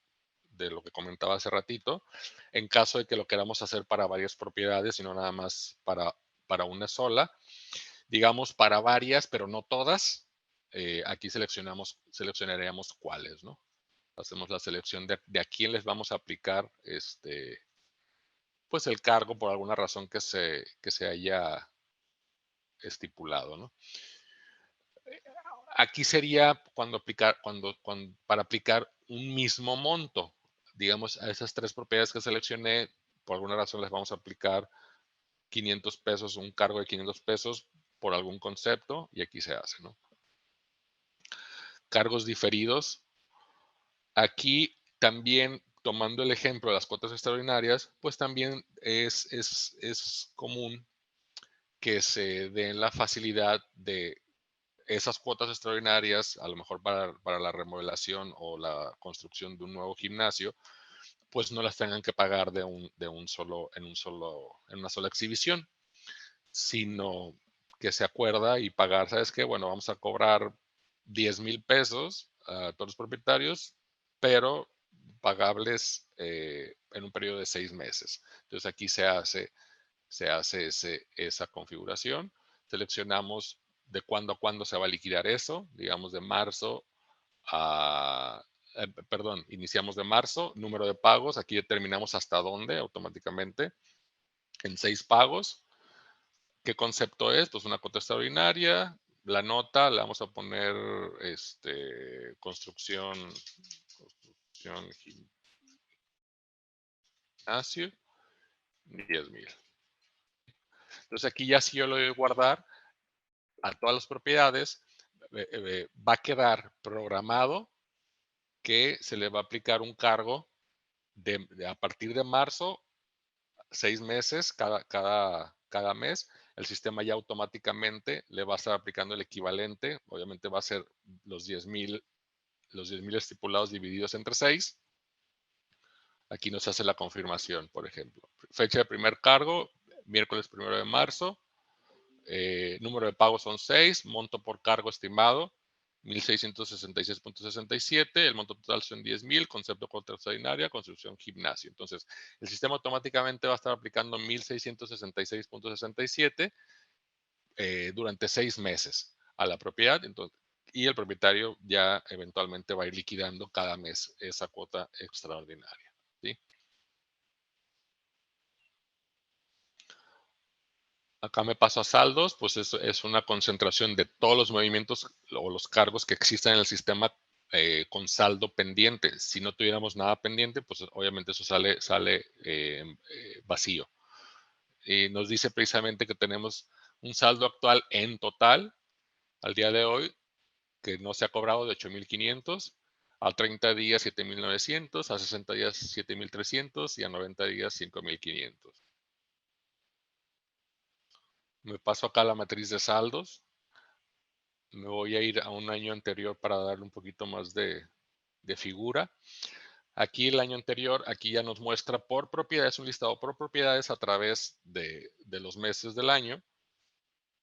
de lo que comentaba hace ratito, en caso de que lo queramos hacer para varias propiedades y no nada más para una sola. Digamos para varias, pero no todas. Aquí seleccionaríamos cuáles, ¿no? Hacemos la selección de a quién les vamos a aplicar pues el cargo por alguna razón que se haya estipulado, ¿no? Aquí sería para aplicar un mismo monto. Digamos, a esas tres propiedades que seleccioné, por alguna razón les vamos a aplicar 500 pesos, un cargo de 500 pesos por algún concepto, y aquí se hace, ¿no? Cargos diferidos. Aquí también, tomando el ejemplo de las cuotas extraordinarias, pues también es común que se den la facilidad de esas cuotas extraordinarias, a lo mejor para la remodelación o la construcción de un nuevo gimnasio, pues no las tengan que pagar en una sola exhibición, sino que se acuerda y pagar, ¿sabes qué? Bueno, vamos a cobrar 10,000 pesos a todos los propietarios, pero pagables en un periodo de 6 meses. Entonces aquí se hace esa configuración. Seleccionamos de cuándo a cuándo se va a liquidar eso, digamos de marzo perdón, iniciamos de marzo, número de pagos, aquí determinamos hasta dónde automáticamente, en 6 pagos. ¿Qué concepto es? Pues una cuota extraordinaria. La nota la vamos a poner construcción gimnasio, 10,000. Entonces aquí ya si yo lo doy guardar a todas las propiedades, va a quedar programado que se le va a aplicar un cargo a partir de marzo, 6 meses cada mes. El sistema ya automáticamente le va a estar aplicando el equivalente. Obviamente va a ser los 10,000 estipulados divididos entre 6. Aquí nos hace la confirmación, por ejemplo. Fecha de primer cargo, miércoles 1 de marzo. Número de pagos son 6. Monto por cargo estimado, 1,666,67. El monto total son 10,000. Concepto cuota extraordinaria, construcción gimnasio. Entonces, el sistema automáticamente va a estar aplicando 1,666,67 durante 6 meses a la propiedad. Entonces, y el propietario ya eventualmente va a ir liquidando cada mes esa cuota extraordinaria, ¿sí? Acá me paso a saldos, pues es una concentración de todos los movimientos o los cargos que existen en el sistema con saldo pendiente. Si no tuviéramos nada pendiente, pues obviamente eso sale vacío. Y nos dice precisamente que tenemos un saldo actual en total al día de hoy que no se ha cobrado de 8,500, a 30 días 7,900, a 60 días 7,300 y a 90 días 5,500. Me paso acá a la matriz de saldos. Me voy a ir a un año anterior para darle un poquito más de figura. Aquí el año anterior, aquí ya nos muestra por propiedades, un listado por propiedades a través de los meses del año,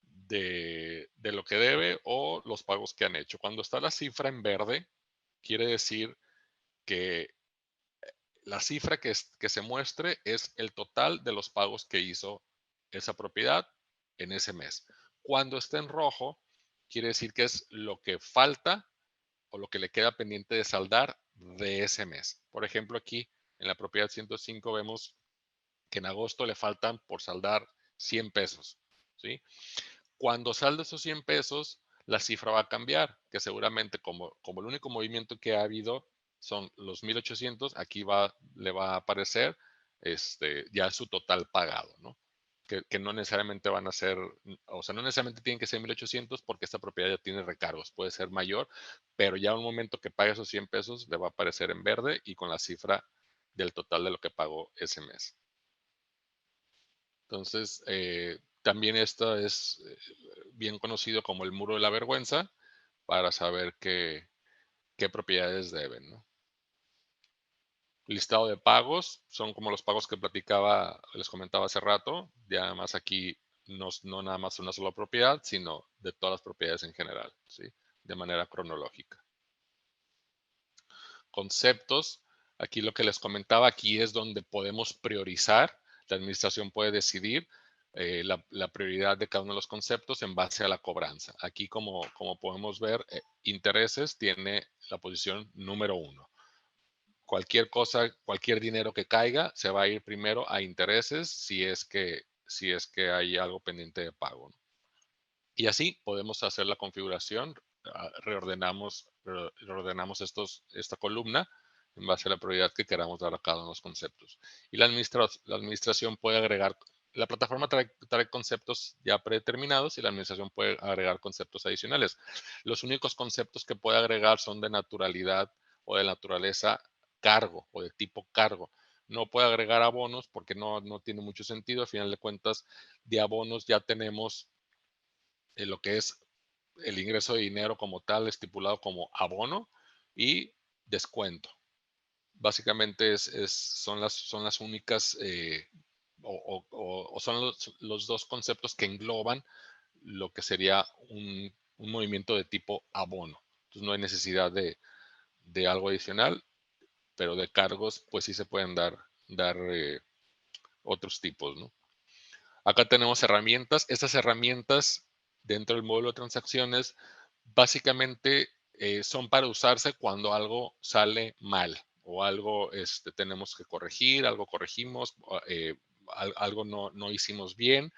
de lo que debe o los pagos que han hecho. Cuando está la cifra en verde, quiere decir que la cifra que se muestre es el total de los pagos que hizo esa propiedad en ese mes. Cuando está en rojo, quiere decir que es lo que falta o lo que le queda pendiente de saldar de ese mes. Por ejemplo, aquí en la propiedad 105 vemos que en agosto le faltan por saldar 100 pesos, ¿sí? Cuando salde esos 100 pesos, la cifra va a cambiar, que seguramente como el único movimiento que ha habido son los 1,800, aquí le va a aparecer ya su total pagado, ¿no? Que no necesariamente van a ser, o sea, no necesariamente tienen que ser 1,800 porque esta propiedad ya tiene recargos, puede ser mayor, pero ya un momento que pague esos 100 pesos le va a aparecer en verde y con la cifra del total de lo que pagó ese mes. Entonces, también esto es bien conocido como el muro de la vergüenza para saber qué propiedades deben, ¿no? Listado de pagos son como los pagos que les comentaba hace rato. Y además aquí no nada más una sola propiedad, sino de todas las propiedades en general, ¿sí? De manera cronológica. Conceptos. Aquí lo que les comentaba, aquí es donde podemos priorizar. La administración puede decidir la prioridad de cada uno de los conceptos en base a la cobranza. Aquí, como podemos ver, intereses tiene la posición número 1. Cualquier cosa, cualquier dinero que caiga, se va a ir primero a intereses si es que hay algo pendiente de pago, ¿no? Y así podemos hacer la configuración, reordenamos esta columna en base a la prioridad que queramos dar a cada uno de los conceptos. Y la administración puede agregar, la plataforma trae conceptos ya predeterminados y la administración puede agregar conceptos adicionales. Los únicos conceptos que puede agregar son de naturalidad o de naturaleza cargo o de tipo cargo. No puede agregar abonos porque no tiene mucho sentido. A final de cuentas, de abonos ya tenemos lo que es el ingreso de dinero como tal, estipulado como abono y descuento. Básicamente son las únicas o son los dos conceptos que engloban lo que sería un movimiento de tipo abono. Entonces no hay necesidad de algo adicional, pero de cargos pues sí se pueden dar otros tipos, ¿no? Acá tenemos herramientas. Estas herramientas dentro del módulo de transacciones básicamente son para usarse cuando algo sale mal o algo tenemos que corregir, algo corregimos, algo no hicimos bien.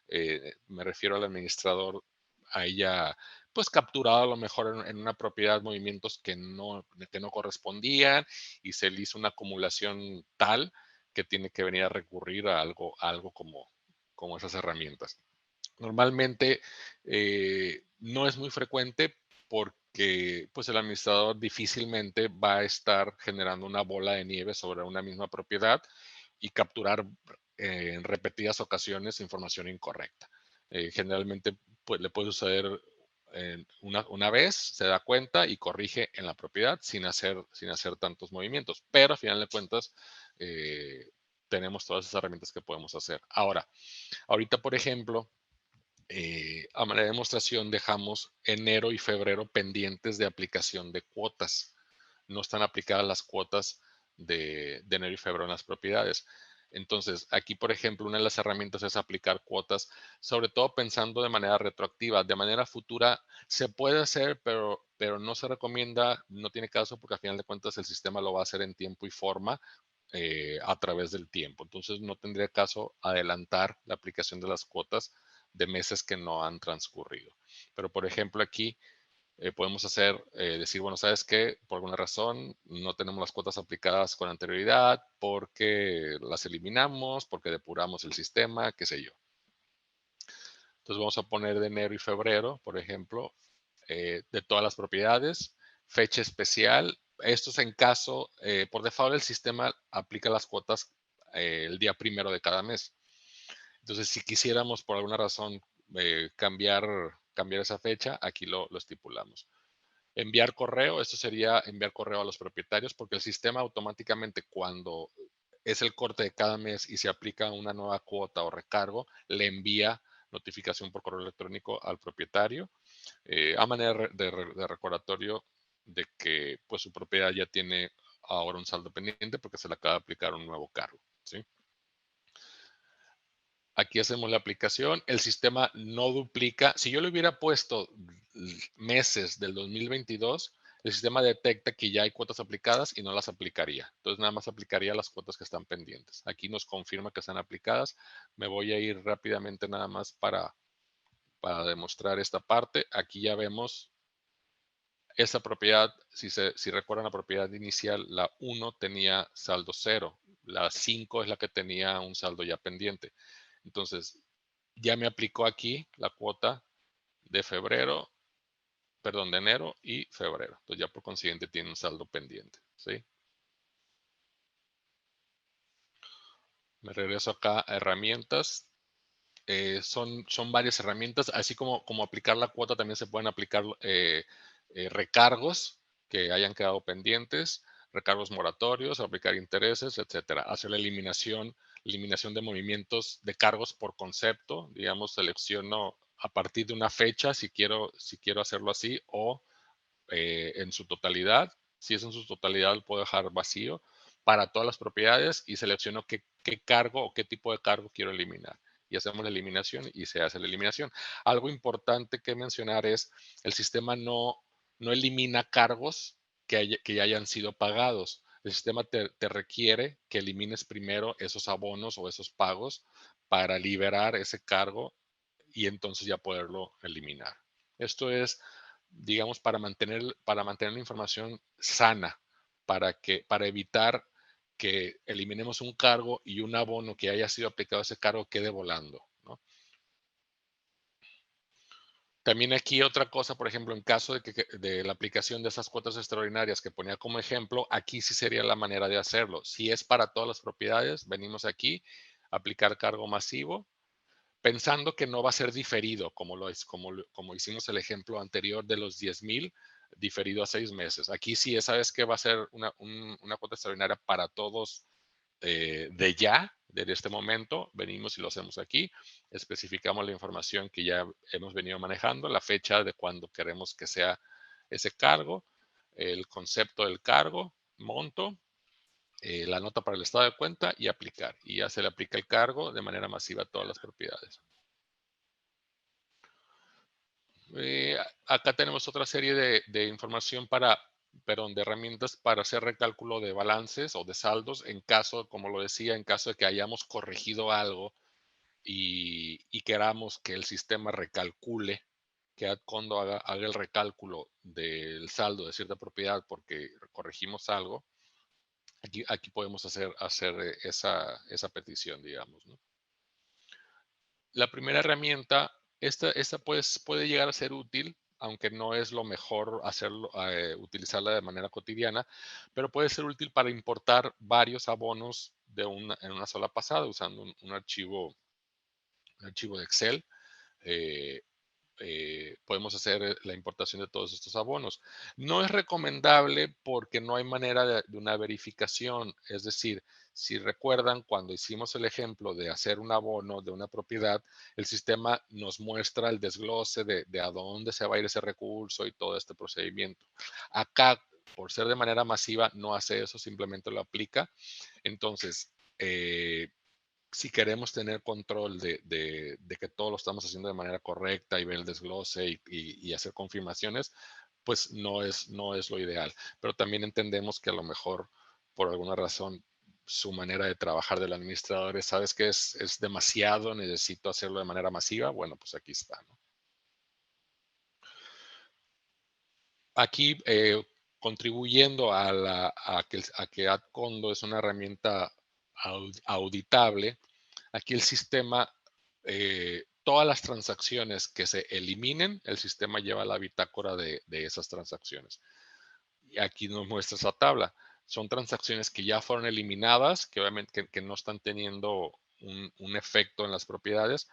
me refiero al administrador, haya pues capturado a lo mejor en una propiedad movimientos que no correspondían y se le hizo una acumulación tal que tiene que venir a recurrir a algo como esas herramientas. Normalmente no es muy frecuente porque pues el administrador difícilmente va a estar generando una bola de nieve sobre una misma propiedad y capturar en repetidas ocasiones información incorrecta. Generalmente pues, le puede suceder una vez, se da cuenta y corrige en la propiedad sin hacer tantos movimientos, pero a final de cuentas tenemos todas esas herramientas que podemos hacer. Ahora, ahorita, por ejemplo, a manera de demostración dejamos enero y febrero pendientes de aplicación de cuotas. No están aplicadas las cuotas de enero y febrero en las propiedades. Entonces, aquí, por ejemplo, una de las herramientas es aplicar cuotas, sobre todo pensando de manera retroactiva. De manera futura se puede hacer, pero no se recomienda, no tiene caso, porque al final de cuentas el sistema lo va a hacer en tiempo y forma a través del tiempo. Entonces, no tendría caso adelantar la aplicación de las cuotas de meses que no han transcurrido. Pero, por ejemplo, aquí podemos decir, bueno, ¿sabes qué? Por alguna razón no tenemos las cuotas aplicadas con anterioridad porque las eliminamos, porque depuramos el sistema, qué sé yo. Entonces vamos a poner de enero y febrero, por ejemplo, de todas las propiedades, fecha especial. Esto es en caso, por default el sistema aplica las cuotas el día primero de cada mes. Entonces, si quisiéramos por alguna razón cambiar esa fecha, aquí lo estipulamos. Enviar correo, esto sería enviar correo a los propietarios porque el sistema automáticamente cuando es el corte de cada mes y se aplica una nueva cuota o recargo, le envía notificación por correo electrónico al propietario a manera de recordatorio de que pues su propiedad ya tiene ahora un saldo pendiente porque se le acaba de aplicar un nuevo cargo, ¿sí? Aquí hacemos la aplicación. El sistema no duplica. Si yo le hubiera puesto meses del 2022, el sistema detecta que ya hay cuotas aplicadas y no las aplicaría. Entonces, nada más aplicaría las cuotas que están pendientes. Aquí nos confirma que están aplicadas. Me voy a ir rápidamente nada más para demostrar esta parte. Aquí ya vemos esta propiedad. Si recuerdan la propiedad inicial, la 1 tenía saldo 0. La 5 es la que tenía un saldo ya pendiente. Entonces, ya me aplicó aquí la cuota de febrero, perdón, de enero y febrero. Entonces ya por consiguiente tiene un saldo pendiente, ¿sí? Me regreso acá a herramientas. Son varias herramientas, así como aplicar la cuota, también se pueden aplicar recargos que hayan quedado pendientes, recargos moratorios, aplicar intereses, etcétera. Hacer la eliminación de movimientos de cargos por concepto, digamos, selecciono a partir de una fecha si quiero hacerlo así o en su totalidad. Si es en su totalidad, lo puedo dejar vacío para todas las propiedades y selecciono qué cargo o qué tipo de cargo quiero eliminar. Y hacemos la eliminación y se hace la eliminación. Algo importante que mencionar es el sistema no elimina cargos que ya hayan sido pagados. El sistema te requiere que elimines primero esos abonos o esos pagos para liberar ese cargo y entonces ya poderlo eliminar. Esto es, digamos, para mantener la información sana, para evitar que eliminemos un cargo y un abono que haya sido aplicado a ese cargo quede volando, ¿no? También aquí otra cosa, por ejemplo, en caso de la aplicación de esas cuotas extraordinarias que ponía como ejemplo, aquí sí sería la manera de hacerlo. Si es para todas las propiedades, venimos aquí, aplicar cargo masivo, pensando que no va a ser diferido, como hicimos el ejemplo anterior de los 10,000, diferido a 6 meses. Aquí sí, sabes que va a ser una cuota extraordinaria para todos de ya, desde este momento. Venimos y lo hacemos aquí. Especificamos la información que ya hemos venido manejando, la fecha de cuando queremos que sea ese cargo, el concepto del cargo, monto, la nota para el estado de cuenta y aplicar. Y ya se le aplica el cargo de manera masiva a todas las propiedades. Acá tenemos otra serie de información perdón, de herramientas para hacer recálculo de balances o de saldos en caso, como lo decía, en caso de que hayamos corregido algo y queramos que el sistema recalcule, que Adcondo haga el recálculo del saldo de cierta propiedad porque corregimos algo, aquí podemos hacer esa petición, digamos, ¿no? La primera herramienta, esta puede llegar a ser útil, aunque no es lo mejor hacerlo, utilizarla de manera cotidiana, pero puede ser útil para importar varios abonos en una sola pasada usando un archivo de Excel. eh, Podemos hacer la importación de todos estos abonos. No es recomendable porque no hay manera de una verificación. Es decir, si recuerdan, cuando hicimos el ejemplo de hacer un abono de una propiedad, el sistema nos muestra el desglose de a dónde se va a ir ese recurso y todo este procedimiento. Acá, por ser de manera masiva, no hace eso, simplemente lo aplica. Entonces, si queremos tener control de que todo lo estamos haciendo de manera correcta y ver el desglose y hacer confirmaciones, pues no es lo ideal. Pero también entendemos que a lo mejor, por alguna razón, su manera de trabajar del administrador es, ¿sabes qué? Es demasiado, necesito hacerlo de manera masiva. Bueno, pues aquí está, ¿no? Aquí, contribuyendo a que AdCondo es una herramienta auditable, aquí el sistema, todas las transacciones que se eliminen, el sistema lleva la bitácora de esas transacciones. Y aquí nos muestra esa tabla. Son transacciones que ya fueron eliminadas, que obviamente que no están teniendo un efecto en las propiedades,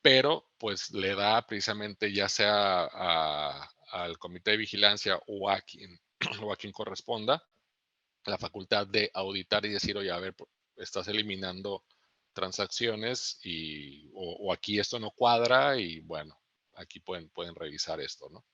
pero pues le da precisamente ya sea al comité de vigilancia o a quien, o a quien corresponda la facultad de auditar y decir, oye, a ver, estás eliminando transacciones o aquí esto no cuadra y bueno, aquí pueden revisar esto, ¿no?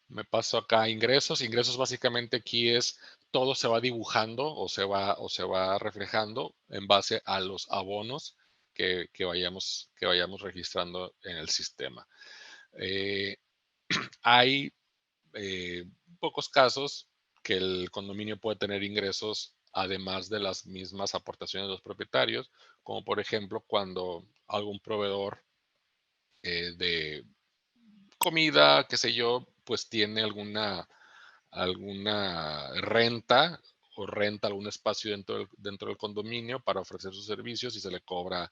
Me paso acá a ingresos. Ingresos básicamente aquí es todo se va dibujando o se va reflejando en base a los abonos que vayamos registrando en el sistema. Eh, Hay pocos casos que el condominio puede tener ingresos además de las mismas aportaciones de los propietarios, como por ejemplo cuando algún proveedor de comida, qué sé yo, pues tiene alguna renta o renta algún espacio dentro del condominio para ofrecer sus servicios y se le cobra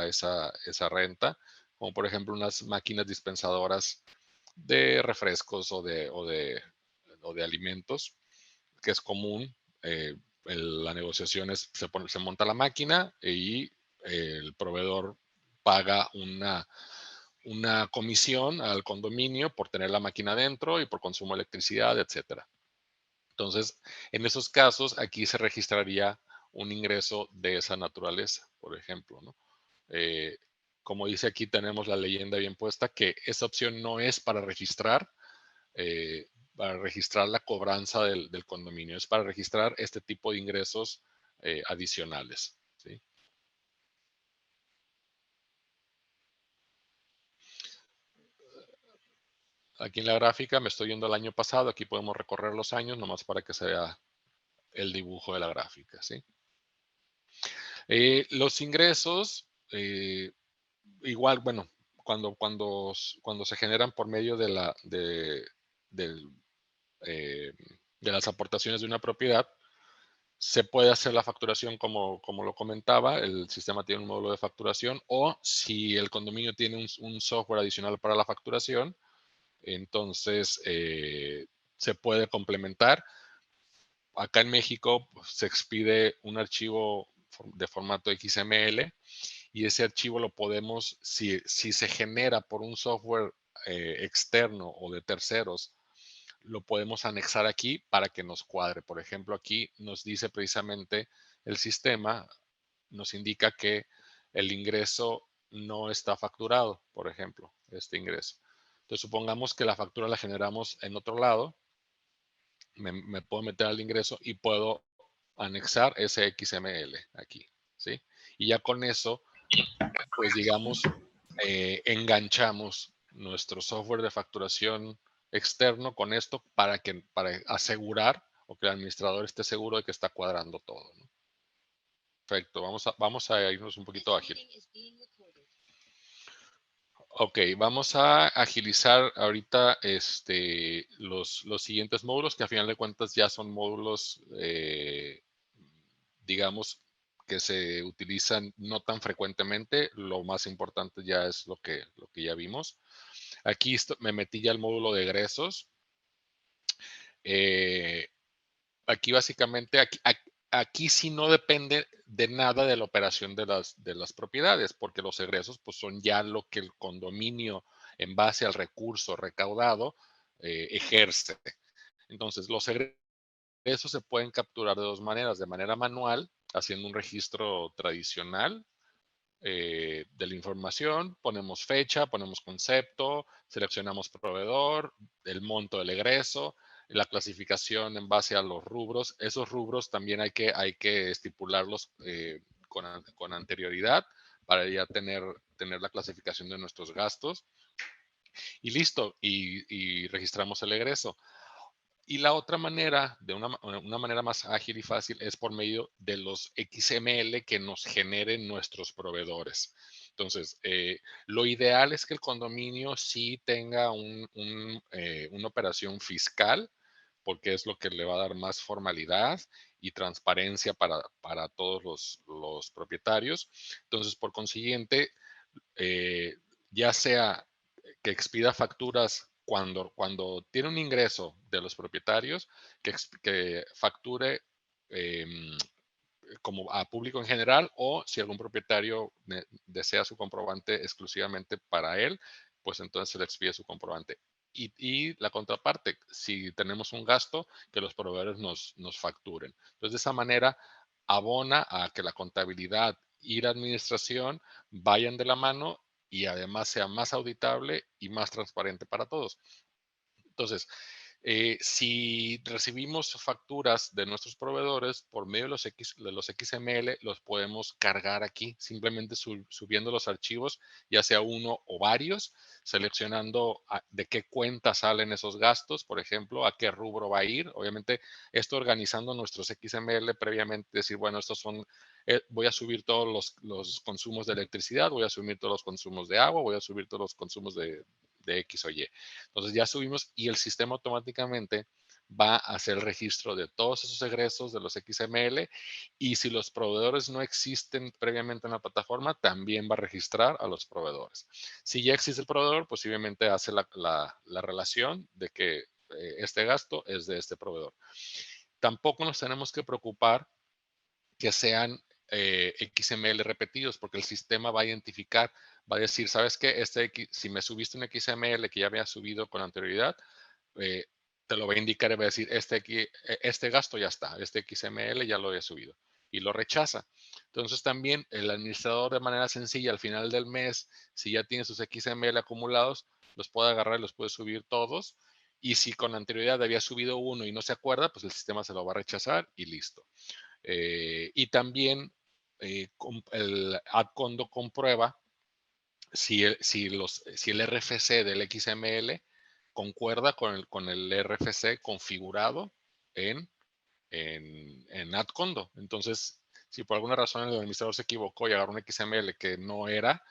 esa renta, como por ejemplo unas máquinas dispensadoras de refrescos o de alimentos, que es común. La negociación es, se monta la máquina y el proveedor paga una comisión al condominio por tener la máquina dentro y por consumo de electricidad, etcétera. Entonces, en esos casos, aquí se registraría un ingreso de esa naturaleza, por ejemplo, ¿no? Eh, Como dice aquí, tenemos la leyenda bien puesta que esa opción no es eh, para registrar la cobranza del condominio, es para registrar este tipo de ingresos adicionales, ¿sí? Aquí en la gráfica me estoy yendo al año pasado, aquí podemos recorrer los años nomás para que se vea el dibujo de la gráfica, ¿sí? Los ingresos, igual, bueno, cuando se generan por medio del, eh, de las aportaciones de una propiedad, se puede hacer la facturación como lo comentaba, el sistema tiene un módulo de facturación o si el condominio tiene un software adicional para la facturación, entonces se puede complementar. Acá en México pues, se expide un archivo de formato XML y ese archivo lo podemos, si se genera por un software externo o de terceros, lo podemos anexar aquí para que nos cuadre. Por ejemplo, aquí nos dice precisamente el sistema, nos indica que el ingreso no está facturado, por ejemplo, este ingreso. Entonces, supongamos que la factura la generamos en otro lado, me puedo meter al ingreso y puedo anexar ese XML aquí, ¿sí? Y ya con eso, pues digamos, enganchamos nuestro software de facturación externo con esto para asegurar o que el administrador esté seguro de que está cuadrando todo, ¿no? Perfecto, vamos a irnos un poquito ágil. Ok, vamos a agilizar ahorita los siguientes módulos, que a final de cuentas ya son módulos, digamos, que se utilizan no tan frecuentemente. Lo más importante ya es lo que ya vimos. Aquí me metí ya al módulo de egresos. Eh, Aquí básicamente, aquí sí no depende de nada de la operación de las propiedades, porque los egresos pues son ya lo que el condominio en base al recurso recaudado ejerce. Entonces, los egresos se pueden capturar de dos maneras: de manera manual, haciendo un registro tradicional de la información, ponemos fecha, ponemos concepto, seleccionamos proveedor, el monto del egreso, la clasificación en base a los rubros. Esos rubros también hay que estipularlos con anterioridad para ya tener la clasificación de nuestros gastos. Y listo, y registramos el egreso. Y la otra manera, de una manera más ágil y fácil, es por medio de los XML que nos generen nuestros proveedores. Entonces, lo ideal es que el condominio sí tenga una operación fiscal, porque es lo que le va a dar más formalidad y transparencia para todos los propietarios. Entonces, por consiguiente, eh, ya sea que expida facturas cuando tiene un ingreso de los propietarios, que facture em, como a público en general, o si algún propietario desea su comprobante exclusivamente para él, pues entonces se le expide su comprobante. Y la contraparte, si tenemos un gasto, que los proveedores nos facturen. Entonces, de esa manera, abona a que la contabilidad y la administración vayan de la mano y además sea más auditable y más transparente para todos. Entonces, si recibimos facturas de nuestros proveedores por medio de los XML, los podemos cargar aquí, simplemente subiendo los archivos, ya sea uno o varios, seleccionando de qué cuenta salen esos gastos, por ejemplo, a qué rubro va a ir. Obviamente, esto organizando nuestros XML previamente, decir, bueno, estos son, voy a subir todos los consumos de electricidad, voy a subir todos los consumos de agua, voy a subir todos los consumos de X o Y. Entonces ya subimos y el sistema automáticamente va a hacer el registro de todos esos egresos de los XML, y si los proveedores no existen previamente en la plataforma, también va a registrar a los proveedores. Si ya existe el proveedor, posiblemente hace la relación de que este gasto es de este proveedor. Tampoco nos tenemos que preocupar que sean XML repetidos, porque el sistema va a identificar, va a decir, ¿sabes qué? Si me subiste un XML que ya había subido con anterioridad, eh, te lo va a indicar y va a decir, este gasto ya está, este XML ya lo había subido, y lo rechaza. Entonces también el administrador, de manera sencilla, al final del mes, si ya tiene sus XML acumulados, los puede agarrar y los puede subir todos. Y si con anterioridad había subido uno y no se acuerda, pues el sistema se lo va a rechazar y listo. Y también el Adcondo comprueba si el RFC del XML concuerda con el RFC configurado en Adcondo. Entonces, si por alguna razón el administrador se equivocó y agarró un XML que no era,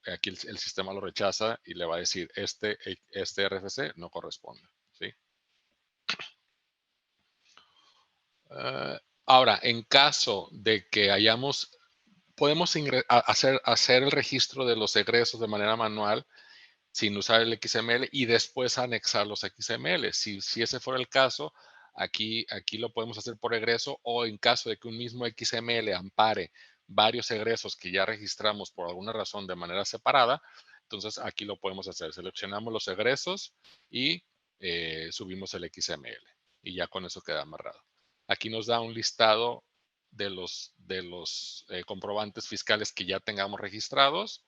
aquí el sistema lo rechaza y le va a decir, este RFC no corresponde. ¿Sí? Ahora, en caso de que podemos hacer el registro de los egresos de manera manual sin usar el XML y después anexar los XML. Si ese fuera el caso, aquí lo podemos hacer por egreso, o en caso de que un mismo XML ampare varios egresos que ya registramos por alguna razón de manera separada, entonces aquí lo podemos hacer. Seleccionamos los egresos y subimos el XML, y ya con eso queda amarrado. Aquí nos da un listado de los comprobantes fiscales que ya tengamos registrados.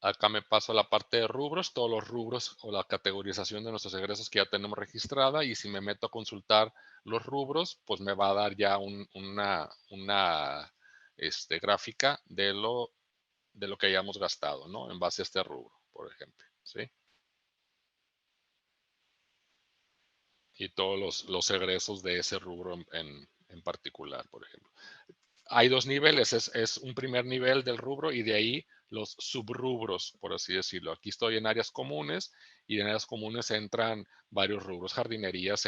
Acá me paso a la parte de rubros, todos los rubros o la categorización de nuestros egresos que ya tenemos registrada, y si me meto a consultar los rubros, pues me va a dar ya una gráfica de lo que hayamos gastado, ¿no? En base a este rubro, por ejemplo, ¿sí? y todos los egresos de ese rubro en particular, por ejemplo. Hay dos niveles, es un primer nivel del rubro y de ahí los subrubros, por así decirlo. Aquí estoy en áreas comunes y en áreas comunes entran varios rubros, jardinerías,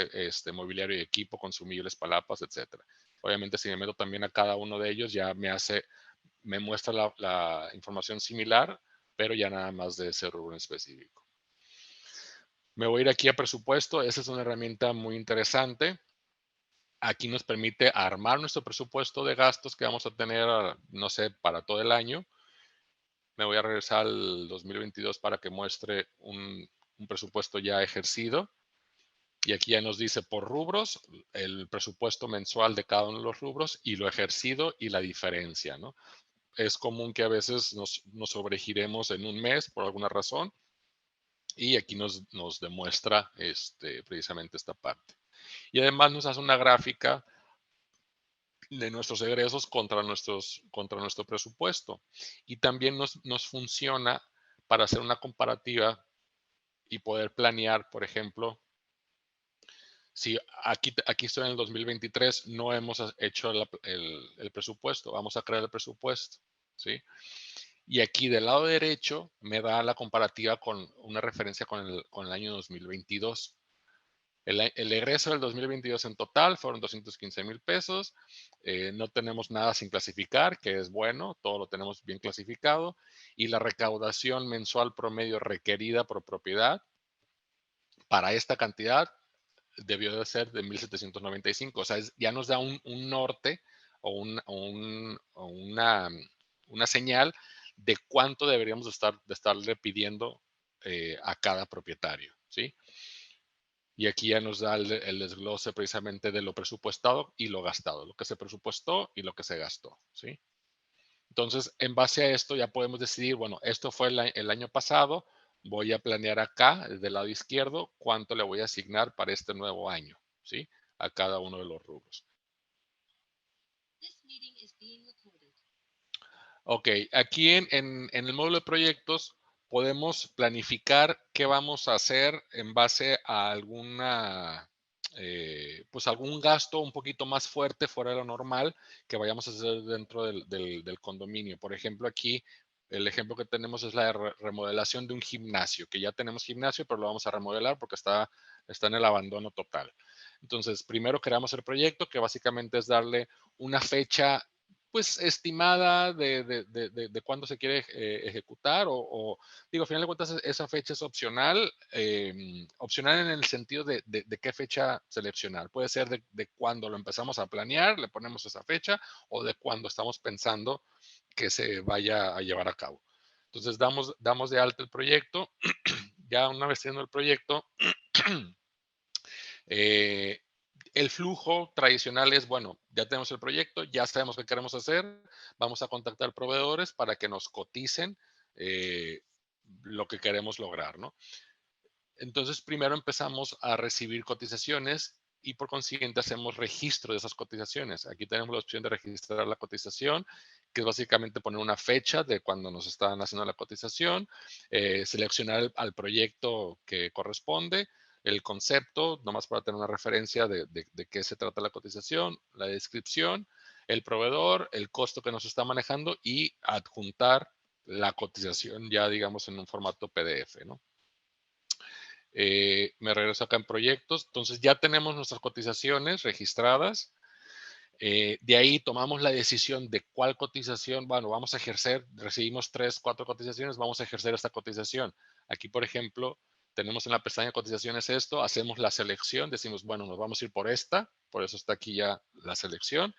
mobiliario y equipo, consumibles, palapas, etcétera. Obviamente, si me meto también a cada uno de ellos, ya me muestra la información similar, pero ya nada más de ese rubro en específico. Me voy a ir aquí a presupuesto. Esa es una herramienta muy interesante. Aquí nos permite armar nuestro presupuesto de gastos que vamos a tener, no sé, para todo el año. Me voy a regresar al 2022 para que muestre un presupuesto ya ejercido. Y aquí ya nos dice por rubros el presupuesto mensual de cada uno de los rubros y lo ejercido y la diferencia, ¿no? Es común que a veces nos sobregiremos en un mes por alguna razón y aquí nos demuestra precisamente esta parte. Y además nos hace una gráfica de nuestros egresos contra nuestro presupuesto. Y también nos funciona para hacer una comparativa y poder planear, por ejemplo, si aquí estoy en el 2023, no hemos hecho el presupuesto, vamos a crear el presupuesto, ¿sí? Y aquí del lado derecho me da la comparativa con una referencia con el año 2022. El egreso del 2022 en total fueron 215,000 pesos. No tenemos nada sin clasificar, que es bueno, todo lo tenemos bien clasificado. Y la recaudación mensual promedio requerida por propiedad para esta cantidad debió de ser de 1,795. O sea, ya nos da un norte o, una señal de cuánto deberíamos de estarle pidiendo a cada propietario, ¿sí? Y aquí ya nos da el desglose precisamente de lo presupuestado y lo gastado, lo que se presupuestó y lo que se gastó, ¿sí? Entonces, en base a esto ya podemos decidir, bueno, esto fue el año pasado, voy a planear acá, del lado izquierdo, cuánto le voy a asignar para este nuevo año, ¿sí? A cada uno de los rubros. Ok, aquí en el módulo de proyectos podemos planificar qué vamos a hacer en base a pues algún gasto un poquito más fuerte fuera de lo normal que vayamos a hacer dentro del condominio. Por ejemplo, aquí el ejemplo que tenemos es la remodelación de un gimnasio, que ya tenemos gimnasio, pero lo vamos a remodelar porque está en el abandono total. Entonces, primero creamos el proyecto, que básicamente es darle una fecha pues estimada de cuándo se quiere ejecutar digo, al final de cuentas esa fecha es opcional, opcional en el sentido de qué fecha seleccionar. Puede ser de cuando lo empezamos a planear, le ponemos esa fecha, o de cuando estamos pensando que se vaya a llevar a cabo. Entonces damos de alta el proyecto, ya una vez teniendo el proyecto, eh, el flujo tradicional es, bueno, ya tenemos el proyecto, ya sabemos qué queremos hacer, vamos a contactar proveedores para que nos coticen eh, lo que queremos lograr, ¿no? Entonces, primero empezamos a recibir cotizaciones y por consiguiente hacemos registro de esas cotizaciones. Aquí tenemos la opción de registrar la cotización, que es básicamente poner una fecha de cuando nos están haciendo la cotización, seleccionar al proyecto que corresponde, el concepto, nomás para tener una referencia de qué se trata la cotización, la descripción, el proveedor, el costo que nos está manejando y adjuntar la cotización ya, digamos, en un formato PDF, ¿no? Me regreso acá en proyectos. Entonces ya tenemos nuestras cotizaciones registradas. De ahí tomamos la decisión de cuál cotización, bueno, vamos a ejercer, recibimos 3, 4 cotizaciones, vamos a ejercer esta cotización. Aquí, por ejemplo, tenemos en la pestaña cotizaciones esto, hacemos la selección, decimos, bueno, nos vamos a ir por esta, por eso está aquí ya la selección.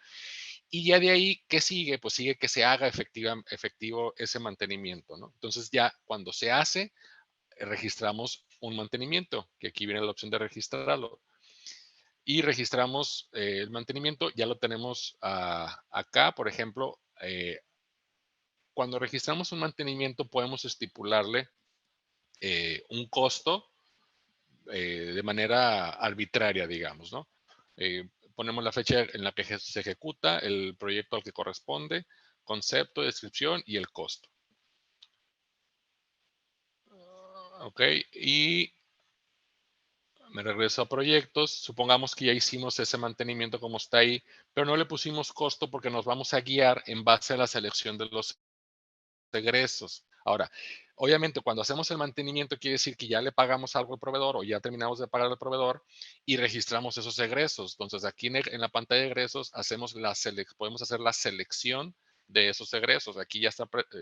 Y ya de ahí, ¿qué sigue? Pues sigue que se haga efectivo ese mantenimiento, ¿no? Entonces ya cuando se hace, registramos un mantenimiento, que aquí viene la opción de registrarlo. Y registramos el mantenimiento, ya lo tenemos acá, por ejemplo, cuando registramos un mantenimiento podemos estipularle un costo de manera arbitraria, digamos, ¿no? Ponemos la fecha en la que se ejecuta, el proyecto al que corresponde, concepto, descripción y el costo. Ok, y Me regreso a proyectos. Supongamos que ya hicimos ese mantenimiento como está ahí, pero no le pusimos costo porque nos vamos a guiar en base a la selección de los egresos. Ahora, obviamente, cuando hacemos el mantenimiento, quiere decir que ya le pagamos algo al proveedor o ya terminamos de pagar al proveedor y registramos esos egresos. Entonces, aquí en la pantalla de egresos podemos hacer la selección de esos egresos. Aquí ya,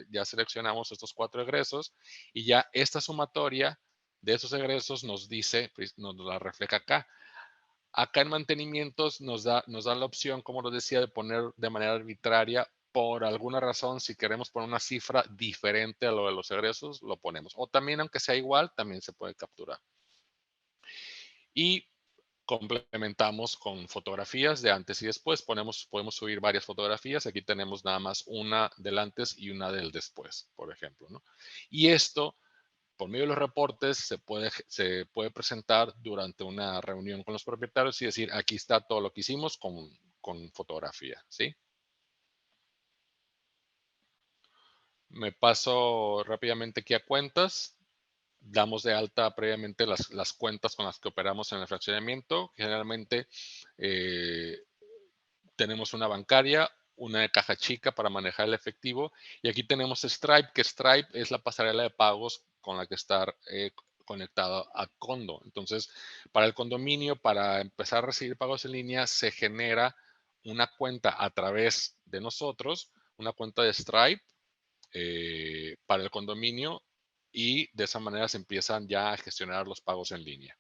ya seleccionamos estos 4 egresos y ya esta sumatoria de esos egresos nos dice, pues, nos la refleja acá. Acá en mantenimientos nos da la opción, como lo decía, de poner de manera arbitraria, por alguna razón, si queremos poner una cifra diferente a lo de los egresos, lo ponemos. O también, aunque sea igual, también se puede capturar. Y complementamos con fotografías de antes y después. Podemos subir varias fotografías. Aquí tenemos nada más una del antes y una del después, por ejemplo, ¿no? Y esto, por medio de los reportes, se puede presentar durante una reunión con los propietarios y decir, aquí está todo lo que hicimos con fotografía, ¿sí? Me paso rápidamente aquí a cuentas. Damos de alta previamente las cuentas con las que operamos en el fraccionamiento. Generalmente eh, tenemos una bancaria, una de caja chica para manejar el efectivo, y aquí tenemos Stripe, que Stripe es la pasarela de pagos con la que está conectado a Condo. Entonces, para el condominio, para empezar a recibir pagos en línea, se genera una cuenta a través de nosotros, una cuenta de Stripe para el condominio, y de esa manera se empiezan ya a gestionar los pagos en línea.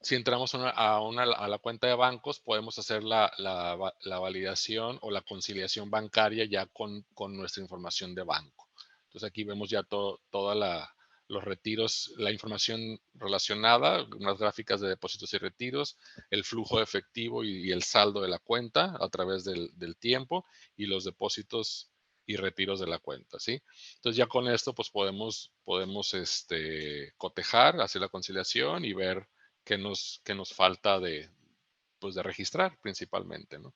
Si entramos a la cuenta de bancos, podemos hacer la validación o la conciliación bancaria ya con nuestra información de banco. Entonces aquí vemos ya toda los retiros, la información relacionada, unas gráficas de depósitos y retiros, el flujo de efectivo y el saldo de la cuenta a través del tiempo, y los depósitos y retiros de la cuenta, ¿sí? Entonces ya con esto pues podemos cotejar, hacer la conciliación y ver qué nos falta pues, de registrar principalmente, ¿no?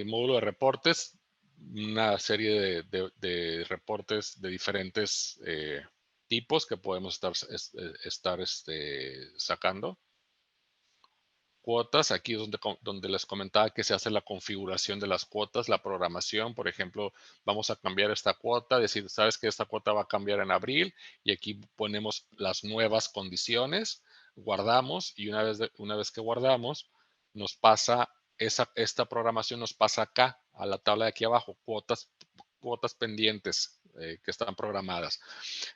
Módulo de reportes, una serie de reportes de diferentes tipos que podemos estar sacando. Cuotas, aquí es donde les comentaba que se hace la configuración de las cuotas, la programación. Por ejemplo, vamos a cambiar esta cuota, decir, sabes que esta cuota va a cambiar en abril, y aquí ponemos las nuevas condiciones, guardamos, y una vez que guardamos, nos pasa esta programación, nos pasa acá a la tabla de aquí abajo, cuotas pendientes que están programadas.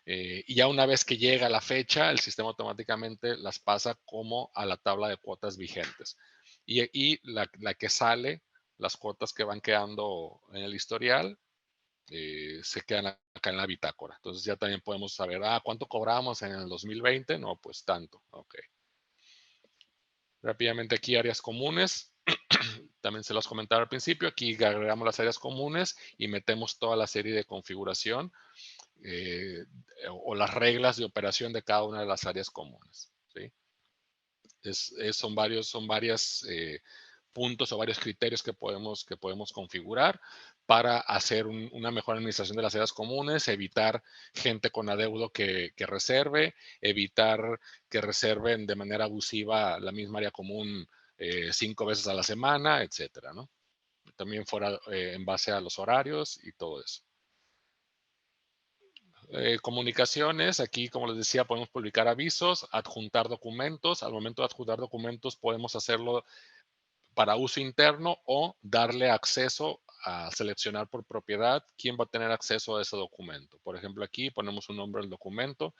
Y ya una vez que llega la fecha, el sistema automáticamente las pasa como a la tabla de cuotas vigentes. Y la que sale, las cuotas que van quedando en el historial, se quedan acá en la bitácora. Entonces ya también podemos saber, ¿cuánto cobramos en el 2020? No, pues tanto. Ok. Rápidamente aquí áreas comunes. También se los comentaba al principio. Aquí agregamos las áreas comunes y metemos toda la serie de configuración eh, o las reglas de operación de cada una de las áreas comunes, ¿sí? Son varios puntos o varios criterios que podemos configurar para hacer una mejor administración de las áreas comunes, evitar gente con adeudo que reserve, evitar que reserven de manera abusiva la misma área común 5 veces a la semana, etcétera, ¿no? También fuera en base a los horarios y todo eso. Comunicaciones, aquí como les decía, podemos publicar avisos, adjuntar documentos. Al momento de adjuntar documentos podemos hacerlo para uso interno o darle acceso a seleccionar por propiedad quién va a tener acceso a ese documento. Por ejemplo, aquí ponemos un nombre al documento,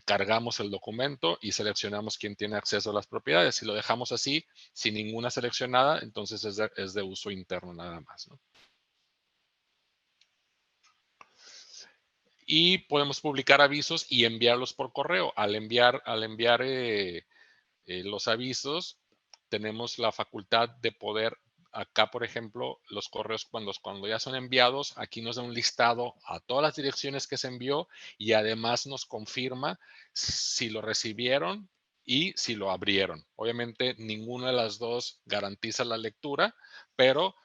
cargamos el documento y seleccionamos quién tiene acceso a las propiedades. Si lo dejamos así, sin ninguna seleccionada, entonces es de uso interno nada más, ¿no? Y podemos publicar avisos y enviarlos por correo. Al enviar los avisos, tenemos la facultad de poder, acá por ejemplo, los correos cuando ya son enviados, aquí nos da un listado a todas las direcciones que se envió, y además nos confirma si lo recibieron y si lo abrieron. Obviamente ninguna de las dos garantiza la lectura, pero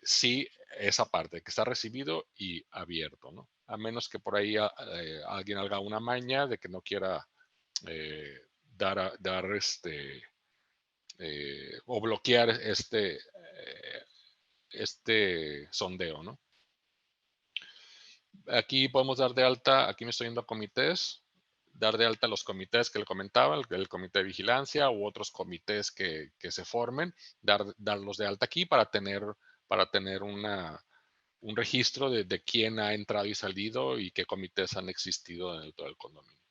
sí esa parte que está recibido y abierto, ¿no? a menos que por ahí alguien haga una maña de que no quiera dar o bloquear este sondeo, ¿no? Aquí podemos dar de alta, aquí me estoy yendo a comités, dar de alta los comités que le comentaba, el comité de vigilancia u otros comités que se formen, darlos de alta aquí para tener un registro de quién ha entrado y salido y qué comités han existido dentro del condominio.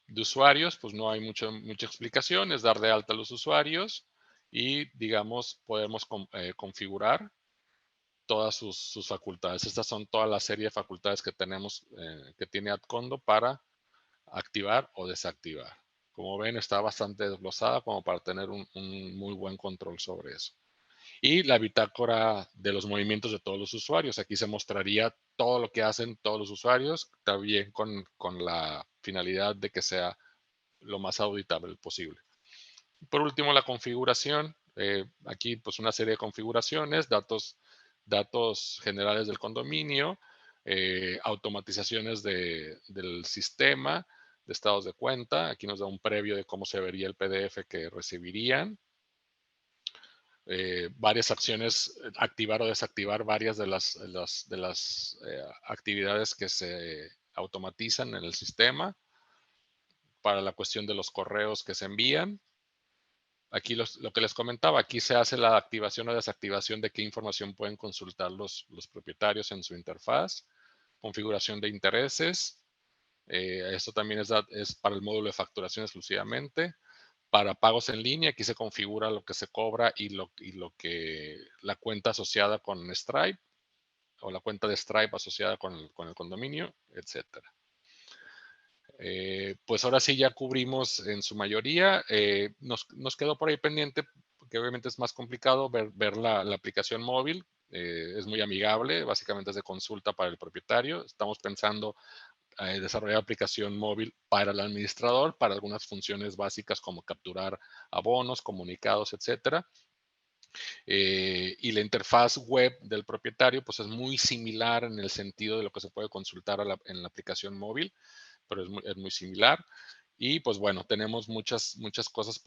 De usuarios, pues no hay mucha explicación, es dar de alta a los usuarios y, digamos, podemos configurar todas sus facultades. Estas son toda la serie de facultades que tenemos, que tiene Adcondo para activar o desactivar. Como ven, está bastante desglosada como para tener un muy buen control sobre eso. Y la bitácora de los movimientos de todos los usuarios. Aquí se mostraría todo lo que hacen todos los usuarios, también con la finalidad de que sea lo más auditable posible. Por último, la configuración. Aquí, pues, una serie de configuraciones, datos generales del condominio, automatizaciones del sistema, de estados de cuenta. Aquí nos da un previo de cómo se vería el PDF que recibirían. Varias acciones, activar o desactivar varias de las actividades que se automatizan en el sistema. Para la cuestión de los correos que se envían. Aquí lo que les comentaba, aquí se hace la activación o desactivación de qué información pueden consultar los propietarios en su interfaz. Configuración de intereses. Esto también es para el módulo de facturación exclusivamente. Para pagos en línea, aquí se configura lo que se cobra y lo que la cuenta asociada con Stripe o la cuenta de Stripe asociada con el condominio, etcétera. Pues ahora sí ya cubrimos en su mayoría. Nos quedó por ahí pendiente, porque obviamente es más complicado ver la aplicación móvil. Es muy amigable, básicamente es de consulta para el propietario. Estamos pensando desarrollar aplicación móvil para el administrador, para algunas funciones básicas como capturar abonos, comunicados, etcétera. Y la interfaz web del propietario pues es muy similar en el sentido de lo que se puede consultar en la aplicación móvil, pero es muy similar. Y pues bueno, tenemos muchas cosas pendientes